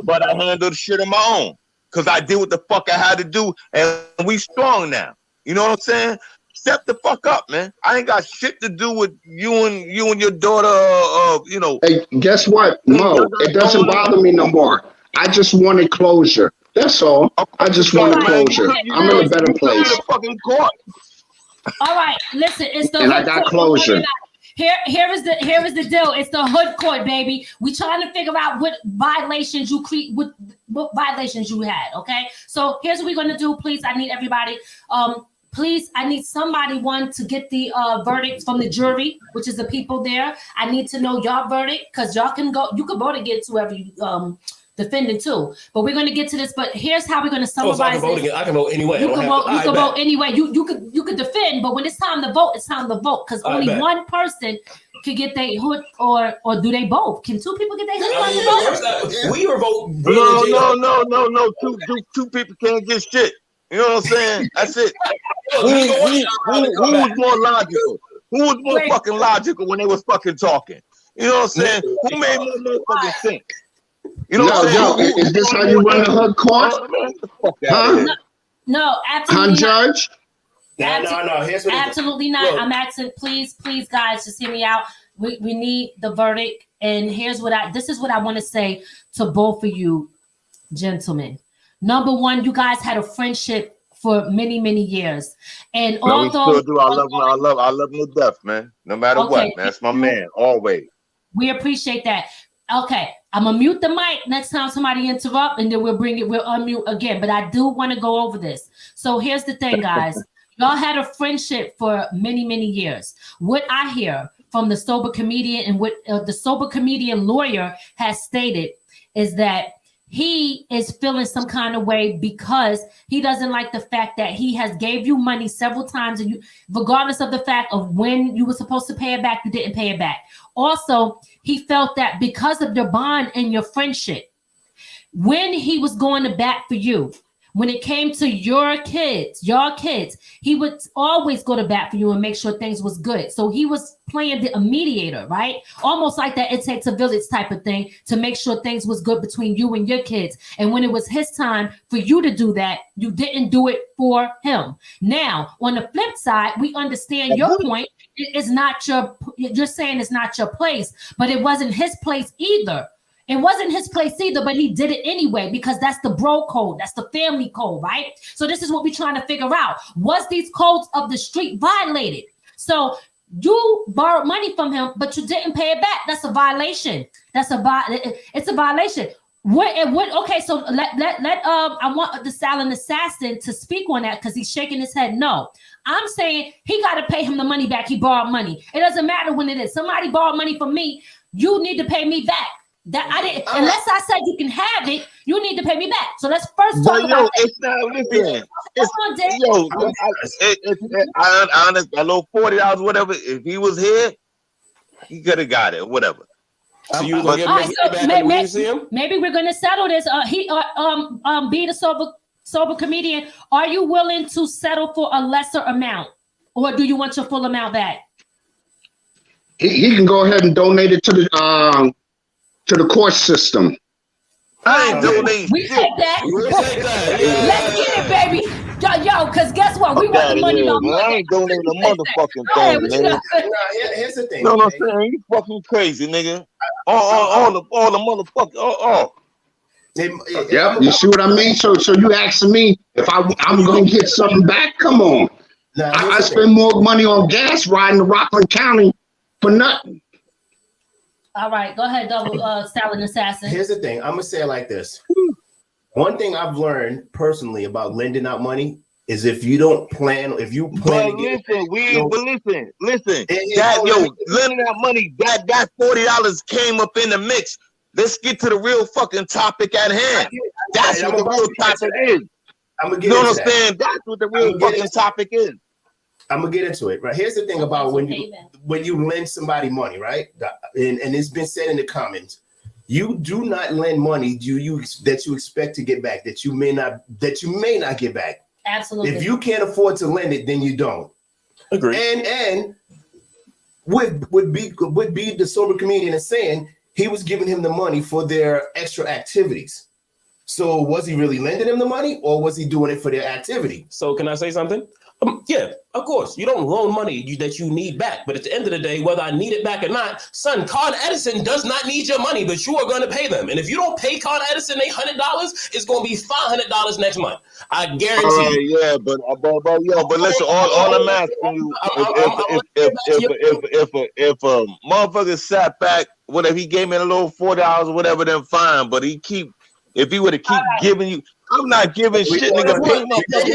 but I handled the shit on my own because I did what the fuck I had to do, and we strong now. You know what I'm saying? Step the fuck up, man. I ain't got shit to do with you and your daughter. Hey, guess what, Mo? It doesn't bother me no more. I just wanted closure. That's all. I just wanted closure. I'm in a better place. All right, listen, it's the and I got closure. Here is the deal. It's the hood court, baby. We trying to figure out what violations what violations you had. Okay, so here's what we're gonna do. Please, I need everybody. Please, I need somebody to get the verdict from the jury, which is the people there. I need to know your verdict because y'all can go. You can vote against whoever you defendant too, but we're going to get to this. But here's how we're going to summarize I can vote anyway. You can vote anyway. You could defend, but when it's time to vote, it's time to vote because only one person can get their hood, or do they both? Can two people get their hood? We revoke. No. Two people can't get shit. You know what I'm saying? That's it. Who was more logical? Who was more fucking logical when they was fucking talking? You know what I'm saying? Who made more motherfucking sense? You know what I'm saying? Is this how you run the hood court? Huh? No, absolutely not. Judge? No. Absolutely not. Look. I'm asking, please, guys, just hear me out. We need the verdict. And this is what I want to say to both of you. gentlemen. Number one, you guys had a friendship for many, many years. And No, we although still do. I love him to death, man. No matter what, man. That's my man, always. We appreciate that. Okay, I'm gonna mute the mic next time somebody interrupt, and then we'll unmute again. But I do want to go over this. So here's the thing, guys. Y'all had a friendship for many, many years. What I hear from the sober comedian and what the sober comedian lawyer has stated is that he is feeling some kind of way because he doesn't like the fact that he has gave you money several times, and you, regardless of the fact of when you were supposed to pay it back, you didn't pay it back. Also, he felt that because of your bond and your friendship, when he was going to bat for you, when it came to your kids, he would always go to bat for you and make sure things was good. So he was playing the mediator, right? Almost like that it takes a village type of thing to make sure things was good between you and your kids. And when it was his time for you to do that, you didn't do it for him. Now, on the flip side, we understand your point. It's not you're saying it's not your place, but it wasn't his place either. It wasn't his place either, but he did it anyway because that's the bro code. That's the family code, right? So this is what we're trying to figure out. Was these codes of the street violated? So you borrowed money from him, but you didn't pay it back. That's a violation. It's a violation. Okay, so I want the silent assassin to speak on that because he's shaking his head. No, I'm saying he got to pay him the money back. He borrowed money. It doesn't matter when it is. Somebody borrowed money from me. You need to pay me back. That I didn't, unless I said you can have it, you need to pay me back. So let's first talk about it's not, listen, I honestly, a little $40, whatever. If he was here, he could have got it, whatever. So you gonna get back when you see him? Maybe we're gonna settle this. Being a sober comedian, are you willing to settle for a lesser amount, or do you want your full amount back? He can go ahead and donate it to the court system. I ain't donating. We take that. Let's get it, baby. Yo, because guess what? We want the money. I ain't donating the motherfucking thing, nigga. Here's the thing. No, I'm saying you fucking crazy, nigga. All the motherfuckers. Yeah, you see what I mean? So you asking me if I'm gonna get something back? Come on. I spend more money on gas riding to Rockland County for nothing. All right, go ahead, double silent assassin. Here's the thing. I'm gonna say it like this. One thing I've learned personally about lending out money is if you plan to get listen. Lending out money, that $40 came up in the mix. Let's get to the real fucking topic at hand. That's what the real topic is. I'm gonna get you understand? That's what the real fucking topic is. I'm gonna get into it. Right. Here's the thing about when you lend somebody money, right? And it's been said in the comments. You do not lend money that you expect to get back, that you may not get back. Absolutely. If you can't afford to lend it, then you don't. Agree. And would be the sober comedian is saying he was giving him the money for their extra activities. So was he really lending him the money, or was he doing it for their activity? So can I say something? Yeah, of course. You don't loan money that you need back. But at the end of the day, whether I need it back or not, son, Con Edison does not need your money, but you are going to pay them. And if you don't pay Con Edison $800, it's going to be $500 next month. I guarantee you. Yeah, but listen, all I'm asking you, if a motherfucker sat back, whatever, he gave me a little $40 or whatever, then fine. But if he would have keep giving you, I'm not giving shit, nigga. Pay my he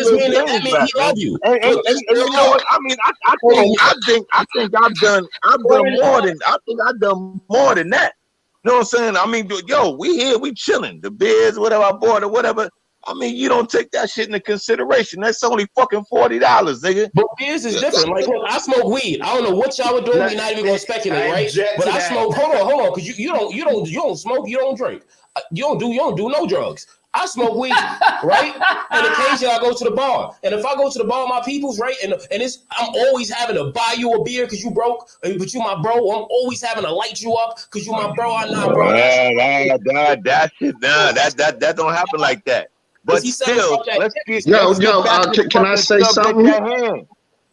love you. And you know what? I mean, I think I've done more than that. You know what I'm saying? I mean, yo, we here, we chilling. The beers, whatever I bought or whatever. I mean, you don't take that shit into consideration. That's only fucking $40, nigga. But beers is different. Like, look, I smoke weed. I don't know what y'all were doing. We're not even gonna speculate, right? But I smoke. Hold on, because you don't smoke. You don't drink. You don't do no drugs. I smoke weed, right? And occasionally I go to the bar. And if I go to the bar with my peoples, right? And I'm always having to buy you a beer because you broke, but you my bro. I'm always having to light you up because you my bro. I'm not bro. That don't happen like that. But still, let's get can I say something?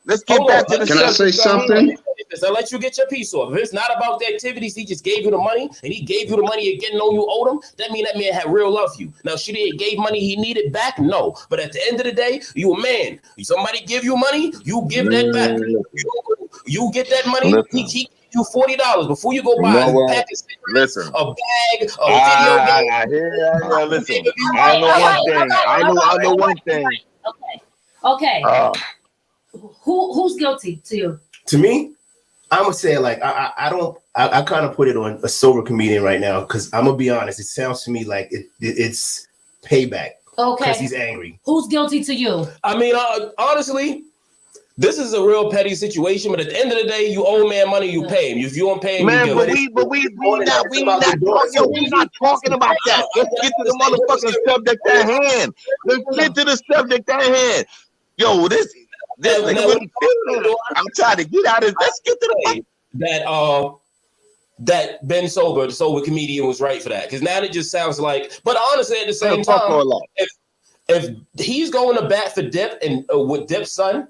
Let's get back to the Can I say something? this. I'll let you get your piece off. If it's not about the activities, he just gave you the money, and he gave you the money again, knowing you owed him. That mean that man had real love for you. Now, should he gave money he needed back? No. But at the end of the day, you a man. Somebody give you money, you give that back. You get that money. He gave you $40 before you go buy a pack of cigarettes, a bag, a video game. Listen, I know one thing. Okay. Who's guilty to you? To me, I'm gonna say like I kind of put it on a sober comedian right now because I'm gonna be honest. It sounds to me like it's payback. Okay. Because he's angry. Who's guilty to you? I mean, honestly, this is a real petty situation. But at the end of the day, you owe man money, you pay him. If you don't pay him, man, you but we not talking about that. Let's get to the motherfucking subject at hand. Let's get to the subject at hand. Yo, this I'm trying to get out of this. Let's get to the that Ben Sober, the sober comedian, was right for that. Because now it just sounds like, but honestly, at the same time, if he's going to bat for Dip and with Dip's son,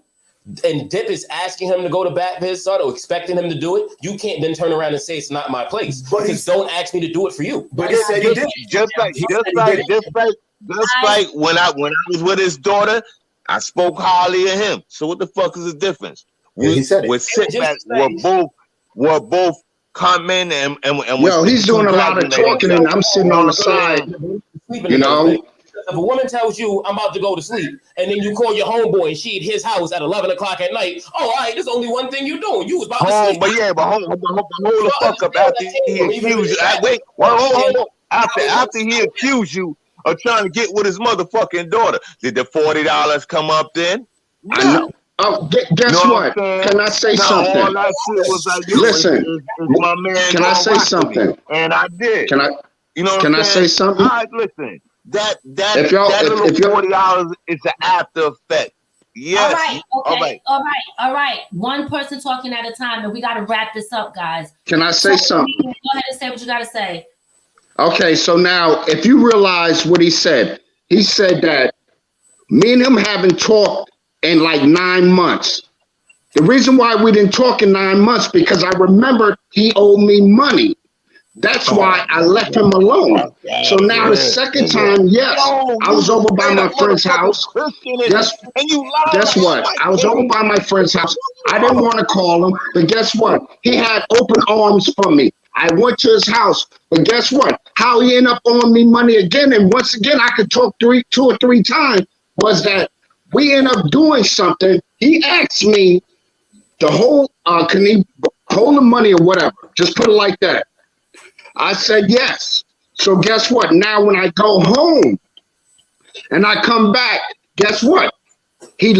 and Dip is asking him to go to bat for his son or expecting him to do it, you can't then turn around and say it's not my place. Because don't ask me to do it for you. But just like when I was with his daughter, I spoke highly of him. So what the fuck is the difference? We're sitting back. We're both coming and yo, he's doing a lot of talking, and I'm sitting on the side. You know, if a woman tells you I'm about to go to sleep, and then you call your homeboy and she at his house at 11 o'clock at night, all right, there's only one thing you're doing. You was about to sleep. But hold the fuck up after he accused you. After he accused you of trying to get with his motherfucking daughter, did the $40 come up then? I know. Guess what? Can I say something? All that shit was like, listen, is my man. Can I say something? And I did. Can I? You know? Can I say something? All right, listen. That little $40 is an after effect. Yes. All right. One person talking at a time, and we got to wrap this up, guys. Can I say something? Go ahead and say what you got to say. Okay, so now if you realize what he said that me and him haven't talked in like 9 months. The reason why we didn't talk in 9 months because I remembered he owed me money. That's why I left him alone. So now the second time, yes, I was over by my friend's house. Guess what? I was over by my friend's house. I didn't want to call him, but guess what? He had open arms for me. I went to his house, but guess what? How he ended up owing me money again, and once again, I could talk 2 or 3 times, was that we ended up doing something. He asked me to hold, can he hold the money or whatever? Just put it like that. I said yes. So guess what? Now when I go home and I come back, guess what? He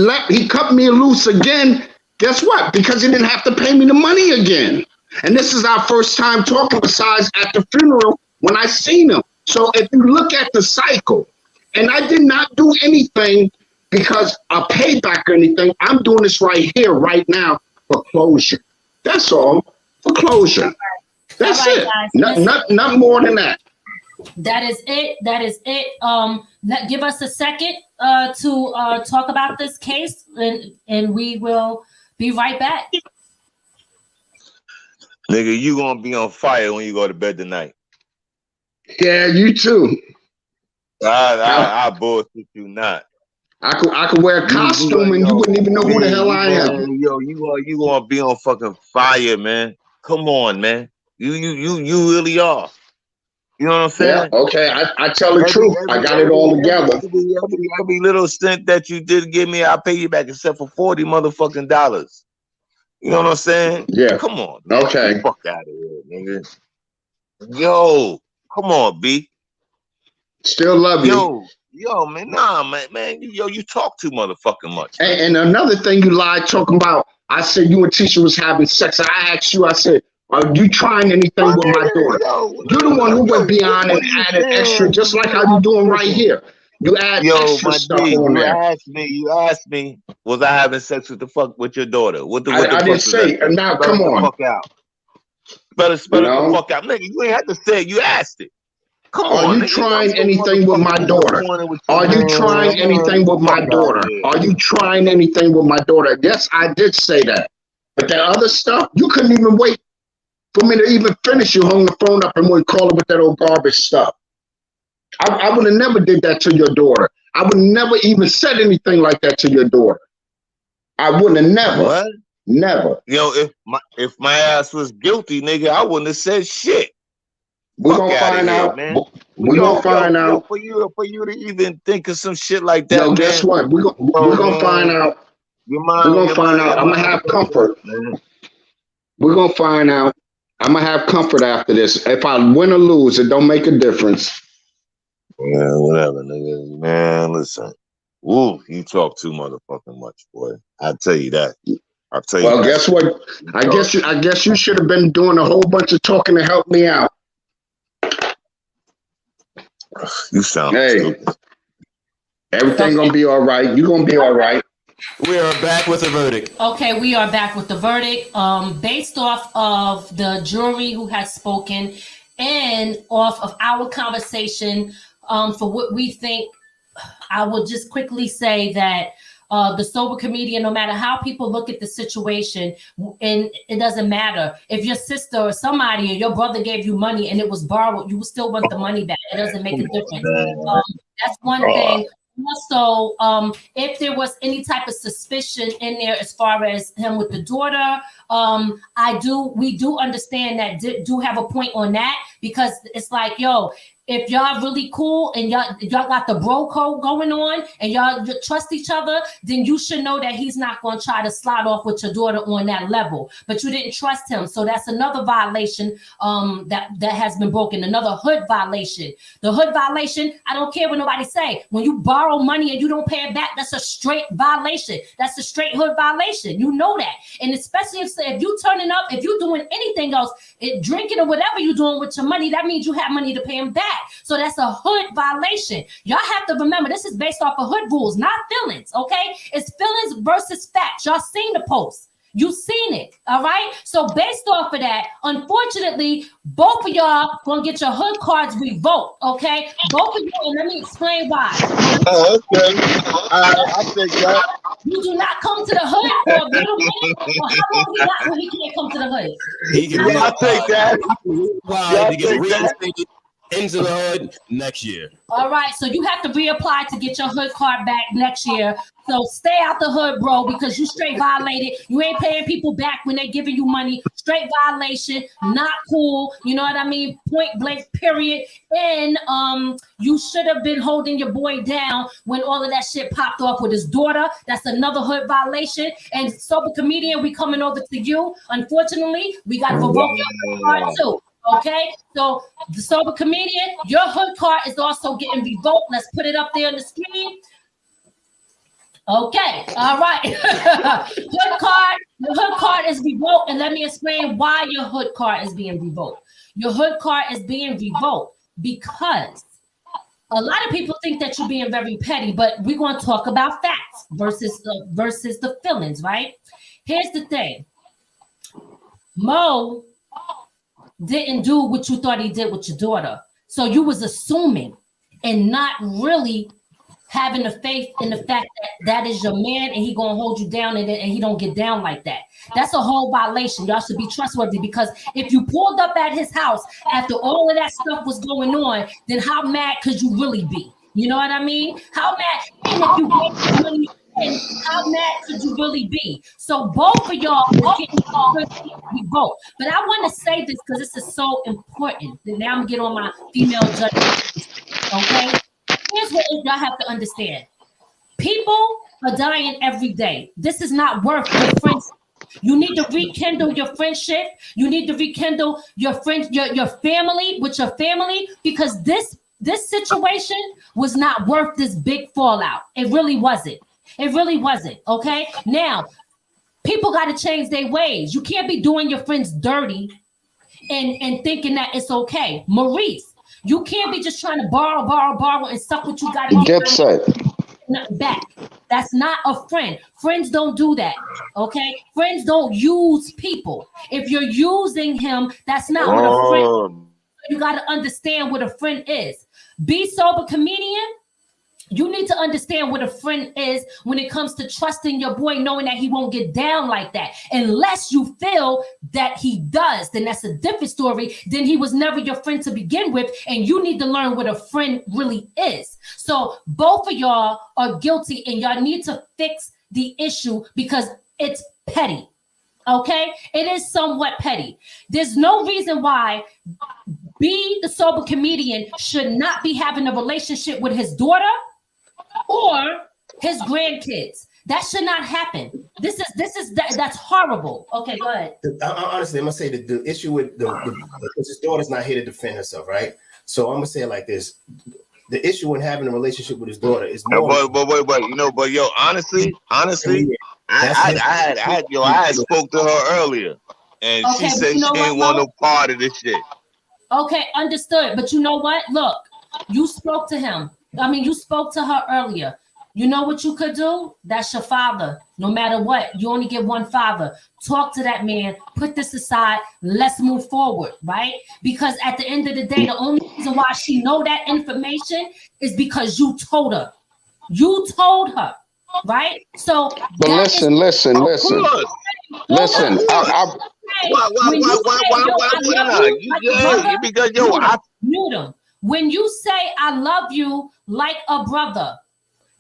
cut me loose again. Guess what? Because he didn't have to pay me the money again. And this is our first time talking besides at the funeral when I seen him. So if you look at the cycle, and I did not do anything because a payback or anything, I'm doing this right here, right now for closure. That's all, for closure. That's it. Not more than that. That is it. Give us a second to talk about this case, and we will be right back. Nigga, you gonna be on fire when you go to bed tonight. Yeah, you too. I bullshit you not. I could wear a costume and you wouldn't even know who the hell I am. Yo, you gonna be on fucking fire, man. Come on, man. You really are. You know what I'm saying? Yeah, okay. I tell the truth. I got it all together. Every little cent that you did give me, I'll pay you back except for $40 motherfucking dollars. You know what I'm saying? Yeah. Come on. Man. Okay. Get the fuck out of here, nigga. Yo, come on, B. Still love you. Yo, man, nah, man. You talk too motherfucking much. And another thing you lied talking about, I said you and Tisha was having sex. I asked you, I said, are you trying anything with my daughter? You're the one who went beyond and added extra, just like how you doing right here. You add extra stuff on there. You asked me, was I having sex with your daughter? I didn't say. Now, come on. Fuck out. Better spell it the fuck out. Nigga, you ain't have to say it. You asked it. Come on. Are you trying anything with my daughter? Are you trying anything with my daughter? Are you trying anything with my daughter? Yes, I did say that. But that other stuff, you couldn't even wait for me to even finish. You hung the phone up and went call it with that old garbage stuff. I would have never did that to your daughter. I would never even said anything like that to your daughter. I wouldn't have never. What? Never. Yo, if my ass was guilty, nigga, I wouldn't have said shit. We're gonna find out, man. We're gonna find out. For you to even think of some shit like that. Yo, guess what? We're gonna find out. We're gonna find out. I'm gonna have comfort. We're gonna find out. I'm gonna have comfort after this. If I win or lose, it don't make a difference. Yeah, whatever, nigga. Man, listen. Ooh, you talk too motherfucking much, boy. I'll tell you that. I'll tell you. Well, guess what? I guess you should have been doing a whole bunch of talking to help me out. You sound stupid. Everything gonna be all right. You gonna be all right. We are back with the verdict. Okay, we are back with the verdict. Based off of the jury who has spoken and off of our conversation, for what we think, I will just quickly say that the sober comedian, no matter how people look at the situation, and it doesn't matter if your sister or somebody or your brother gave you money and it was borrowed, you still want the money back. It doesn't make a difference. That's one thing. Also, if there was any type of suspicion in there as far as him with the daughter, we do understand that do have a point on that, because it's like, yo, if y'all really cool and y'all got the bro code going on and y'all trust each other, then you should know that he's not going to try to slide off with your daughter on that level. But you didn't trust him, so that's another violation that has been broken. Another hood violation. The hood violation. I don't care what nobody say. When you borrow money and you don't pay it back, that's a straight violation. That's a straight hood violation. You know that, and especially if you turning up, if you're doing anything else, drinking or whatever you're doing with your money, that means you have money to pay him back. So that's a hood violation. Y'all have to remember, this is based off of hood rules, not feelings, okay? It's feelings versus facts. Y'all seen the post. You seen it, all right? So based off of that, unfortunately, both of y'all gonna get your hood cards revoked, okay? Both of you, and let me explain why. Oh, okay. I think that. You do not come to the hood for a little minute, or how long he can't come to the hood? I take that. Wow, to get reinstated into the hood next year. All right, so you have to reapply to get your hood card back next year. So stay out the hood, bro, because you straight violated. You ain't paying people back when they giving you money. Straight violation, not cool. You know what I mean? Point blank, period. And you should have been holding your boy down when all of that shit popped off with his daughter. That's another hood violation. And sober comedian, we coming over to you. Unfortunately, we got to revoke your card too. Okay, so the sober comedian, your hood card is also getting revoked. Let's put it up there on the screen. Okay, all right. Your hood card is revoked, and let me explain why your hood card is being revoked. Your hood card is being revoked because a lot of people think that you're being very petty, but we're going to talk about facts versus the feelings, right? Here's the thing. Mo didn't do what you thought he did with your daughter. So you was assuming and not really having the faith in the fact that that is your man and he gonna hold you down and he don't get down like that. That's a whole violation. Y'all should be trustworthy, because if you pulled up at his house after all of that stuff was going on, then how mad could you really be? You know what I mean? How mad? And if you gave money, and how mad could you really be? So both of y'all are getting revoked. But I want to say this because this is so important. Now I'm gonna get on my female judgment. Okay? Here's what y'all have to understand. People are dying every day. This is not worth your friendship. You need to rekindle your friendship. You need to rekindle your friends, your family with your family, because this situation was not worth this big fallout. It really wasn't. It really wasn't, okay? Now, people got to change their ways. You can't be doing your friends dirty and thinking that it's okay. Maurice, you can't be just trying to borrow and suck what you got to get back. That's not a friend. Friends don't do that, okay? Friends don't use people. If you're using him, that's not what a friend is. You got to understand what a friend is. Be sober comedian. You need to understand what a friend is when it comes to trusting your boy, knowing that he won't get down like that. Unless you feel that he does, then that's a different story. Then he was never your friend to begin with, and you need to learn what a friend really is. So both of y'all are guilty, and y'all need to fix the issue because it's petty. Okay? It is somewhat petty. There's no reason why B, the sober comedian, should not be having a relationship with his daughter or his grandkids. That should not happen. That's horrible. Okay, go ahead. Honestly, I'm gonna say that the issue with because his daughter's not here to defend herself, right? So I'm gonna say it like this: the issue in having a relationship with his daughter is more. But honestly, I had spoke to her earlier, and she said she didn't want no part of this shit. Okay, understood. But you know what? Look, you spoke to him. You spoke to her earlier. You know what you could do? That's your father. No matter what, you only get one father. Talk to that man. Put this aside. Let's move forward, right? Because at the end of the day, the only reason why she know that information is because you told her. You told her, right? So, but listen. Listen. Why because mute him. When you say I love you like a brother,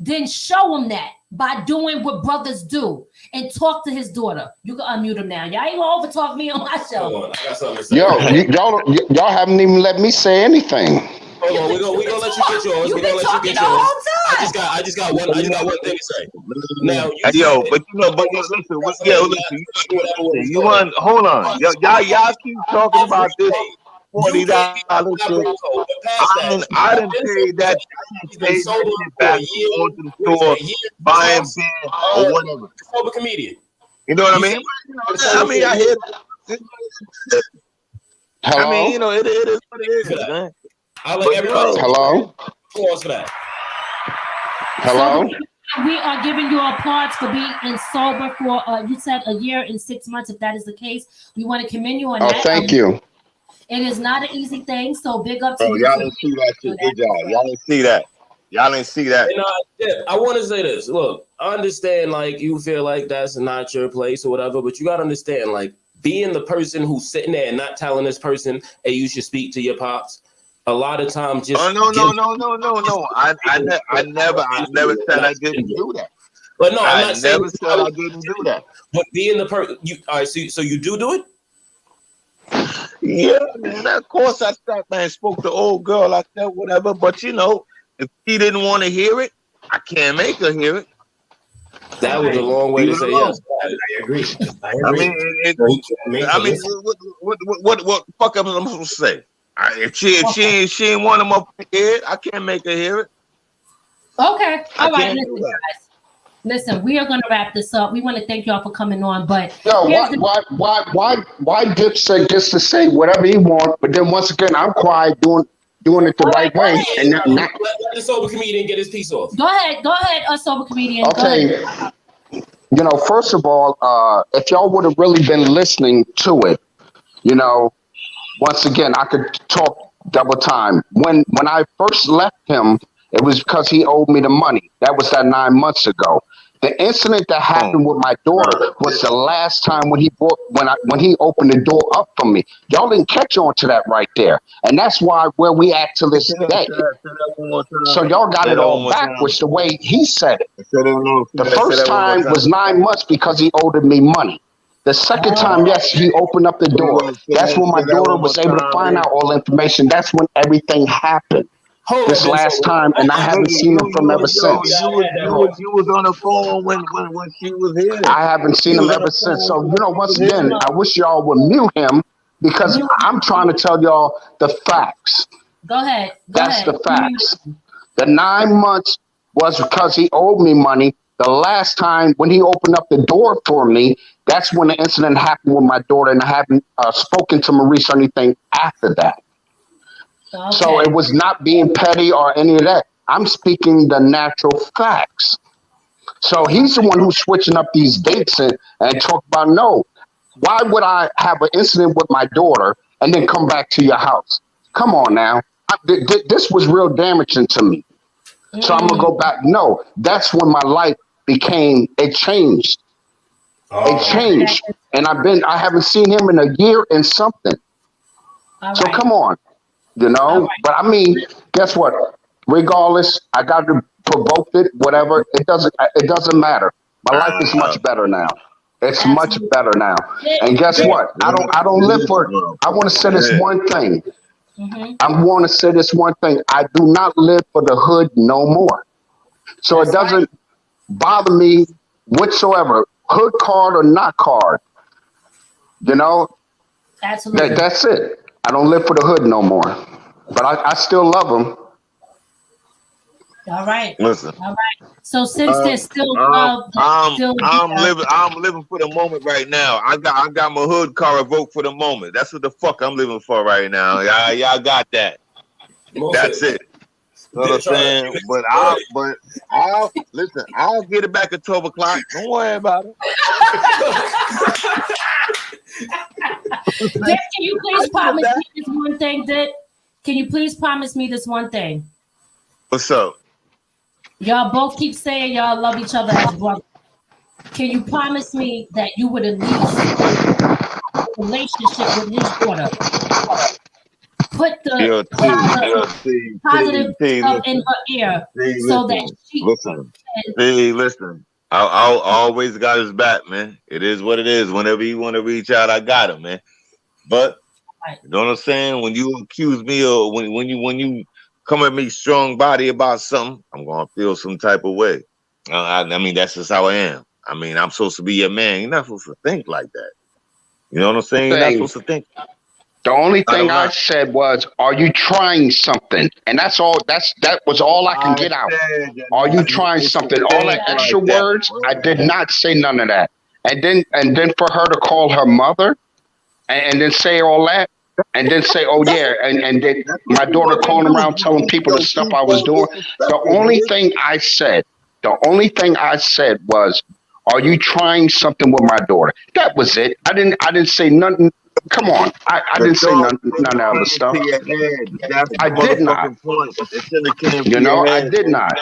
then show him that by doing what brothers do and talk to his daughter. You can unmute him now. Y'all ain't gonna over talk me on my show. I got something to say. Y'all haven't even let me say anything. Hold on, we gonna let you get yours. We're gonna let you get yours. I just got one thing to say. Now, you want hold on. Y'all keep talking about this $40 shit. I didn't pay that back to the store, buying beer or whatever. Sober comedian. You know what I mean? I hear that. Hello? It is what it is, man. I like everybody. Hello? Pause for that. Hello? We are giving you applause for being sober for, you said a year and 6 months. If that is the case, we want to commend you on that. Oh, thank you. It is not an easy thing, so big up to you. Y'all didn't see that shit, did y'all? Y'all didn't see that. I want to say this. Look, I understand, you feel like that's not your place or whatever, but you got to understand, being the person who's sitting there and not telling this person, hey, you should speak to your pops. A lot of times, just no. I never said I didn't do that. But no, I'm not saying never said I didn't do that. But being the person, all right. So you do it? Yeah, man. Of course, I stopped and spoke to old girl like that, whatever. But if she didn't want to hear it, I can't make her hear it. That was a long way to say yes. I agree. What fuck am I supposed to say? If she ain't want him up here, I can't make her hear it. Okay, all right, listen, guys. Listen, we are going to wrap this up. We want to thank y'all for coming on, but why Dipset gets to say whatever he wants, but then once again I'm quiet doing it the right way, and not let the sober comedian get his piece off. Go ahead, sober comedian. Okay, first of all, if y'all would have really been listening to it, once again I could talk double time. When I first left him, it was because he owed me the money. That was that 9 months ago. The incident that happened with my daughter was the last time when he opened the door up for me. Y'all didn't catch on to that right there, and that's where we at to this day. So y'all got it all backwards the way he said it. The first time was 9 months because he owed me money. The second time, yes, he opened up the door. That's when my daughter was able to find out all the information. That's when everything happened. This last time, and I haven't seen him from ever since. You was on the phone when she was here. I haven't seen him ever since. So, once again, I wish y'all would mute him because I'm trying to tell y'all the facts. Go ahead. That's the facts. The 9 months was because he owed me money. The last time when he opened up the door for me, that's when the incident happened with my daughter, and I haven't spoken to Maurice or anything after that. Okay. So it was not being petty or any of that. I'm speaking the natural facts. So he's the one who's switching up these dates and talk about, no, why would I have an incident with my daughter and then come back to your house? Come on now. This was real damaging to me. So I'm gonna go back. No, that's when my life it changed. It changed. And I haven't seen him in a year and something. So come on, But I mean, guess what? Regardless, I got to provoke it, whatever. It doesn't matter. My life is much better now. It's much better now. And guess what? I don't live for I want to say this one thing. I want to say this one thing. I do not live for the hood no more. So it doesn't bother me whatsoever. Hood card or not card. Absolutely. That's it. I don't live for the hood no more. But I still love them. All right. Listen. All right. So since there's still love, I'm living for the moment right now. I got my hood car revoked for the moment. That's what the fuck I'm living for right now. Y'all got that. That's it. You know what I'm saying? But I'll listen, I'll get it back at 12 o'clock. Don't worry about it. Dick, can you please promise me this one thing, Dick? Can you please promise me this one thing? What's up? Y'all both keep saying y'all love each other as brothers. Can you promise me that you would at least relationship with his daughter? Put the positive stuff in her ear so that she listen. I'll always got his back, man. It is what it is. Whenever you want to reach out, I got him, man. But you know what I'm saying? When you accuse me or when you come at me strong body about something, I'm gonna feel some type of way. I mean, that's just how I am. I mean, I'm supposed to be your man. You're not supposed to think like that. You know what I'm saying? You're not supposed to think. The only thing I said was, "Are you trying something?" And that's all. That was all I can get out. Are you trying something? All that extra words, I did not say none of that. And then for her to call her mother, and then say all that, and then say, "Oh yeah," and then my daughter calling around telling people the stuff I was doing. The only thing I said was, "Are you trying something with my daughter?" That was it. I didn't say nothing. Come on, I didn't say none of other stuff. I did not. I did not.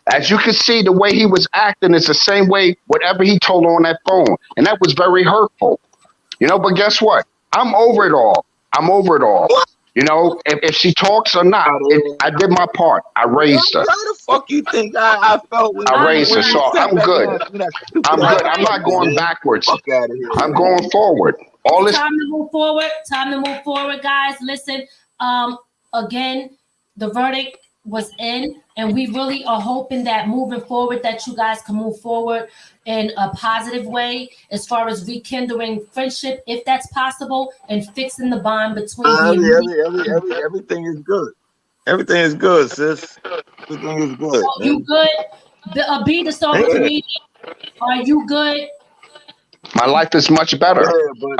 As you can see, the way he was acting is the same way whatever he told her on that phone, and that was very hurtful. But guess what? I'm over it all. If she talks or not, I did my part. I raised her. How the fuck you think I felt? I raised her, so I'm good. I'm good. I'm not going backwards. I'm going forward. All this time to move forward, guys. Listen, again, the verdict was in, and we really are hoping that moving forward that you guys can move forward in a positive way as far as rekindling friendship, if that's possible, and fixing the bond between everything is good. Everything is good, sis. Everything is good. So you good? Be the sober comedian. Are you good? My life is much better,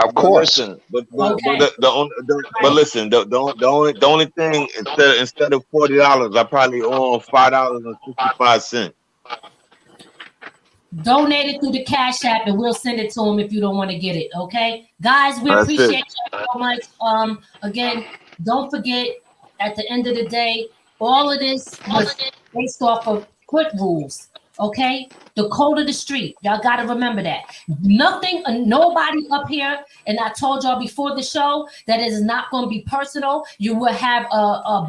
of course. Listen, but listen, the only thing instead of $40, I probably owe $5.65. Donate it through the Cash App, and we'll send it to him if you don't want to get it. Okay, guys, we appreciate you so much. Again, don't forget, at the end of the day, all of this was based off of court rules. Okay, the code of the street. Y'all got to remember that. Nobody up here, and I told y'all before the show that it is not going to be personal. You will have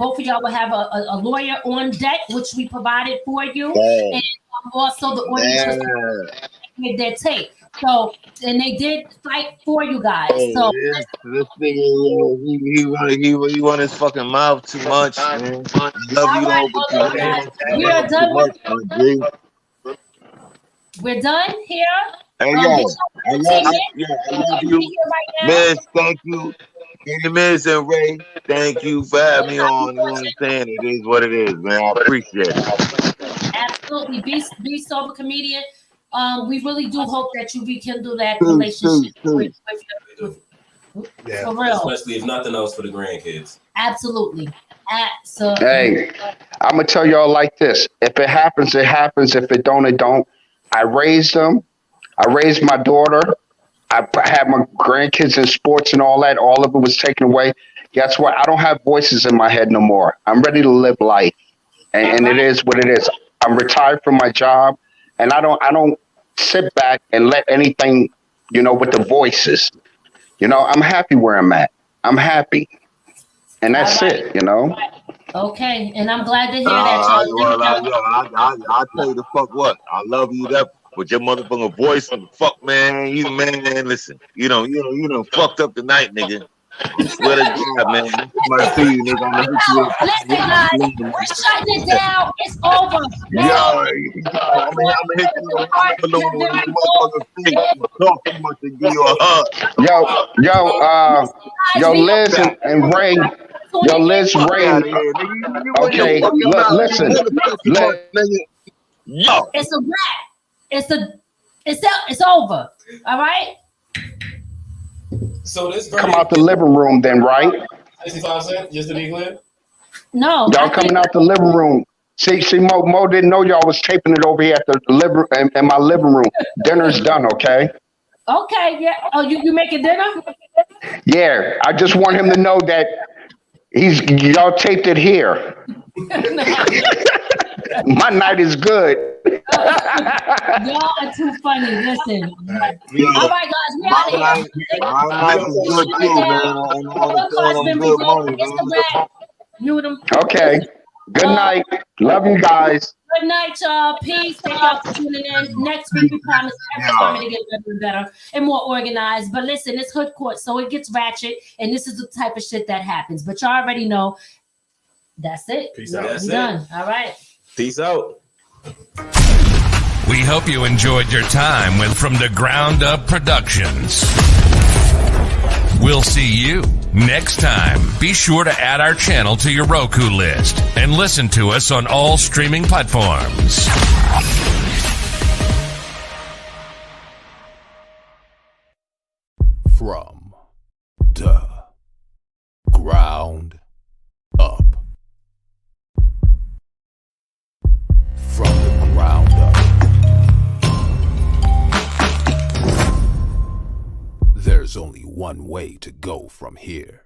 both of y'all will have a lawyer on deck, which we provided for you, and also the audience made their take. So, and they did fight for you guys. So this nigga, he run his fucking mouth too much, man. Love you, guys. We are done. We're done here. I love you. Miss, thank you. Miss and Ray, thank you for having me on. You understand? It is what it is, man. I appreciate it. Absolutely. Be sober comedian. We really do hope that you rekindle that relationship with for real. Especially if nothing else for the grandkids. Absolutely. Hey, I'm gonna tell y'all like this. If it happens, it happens. If it don't, it don't. I raised them. I raised my daughter. I had my grandkids in sports and all that. All of it was taken away. Guess what? I don't have voices in my head no more. I'm ready to live life. and it is what it is. I'm retired from my job, and I don't sit back and let anything, with the voices. I'm happy where I'm at. I'm happy, and that's it. Okay, and I'm glad to hear that, y'all. I'll tell you the fuck what. I love you that with your motherfucking voice and fuck man. You man, listen. You know, fucked up tonight, nigga. I swear to God, man. My see you, nigga. Listen, guys, we're shutting it down. It's over. I'm gonna hit you on the motherfucking face. Talk too much and give you a hug. Yo, Liz and Ray. Yo, Liz, Ray. Okay, listen. Yo, it's a wrap. It's over. All right. So this come out the living room then, right? 65 cents, just to be clear. No, y'all coming out the living room. See, Mo didn't know y'all was taping it over here at the in my living room. Dinner's done, okay? Okay, yeah. Oh, you making dinner? Yeah, I just want him to know that y'all taped it here. My night is good. Y'all are too funny. Listen. All right, guys, we out of here. My night is good too, man. Okay. Good night. Love you guys. Good night, y'all. Peace. Thank y'all for tuning in. Next week, we promise every time to get better and better and more organized. But listen, it's hood court, so it gets ratchet, and this is the type of shit that happens. But y'all already know. That's it. Peace out. We're done. All right. Peace out. We hope you enjoyed your time with From the Ground Up Productions. We'll see you next time. Be sure to add our channel to your Roku list and listen to us on all streaming platforms. From the ground up. From the ground up. There's only one way to go from here.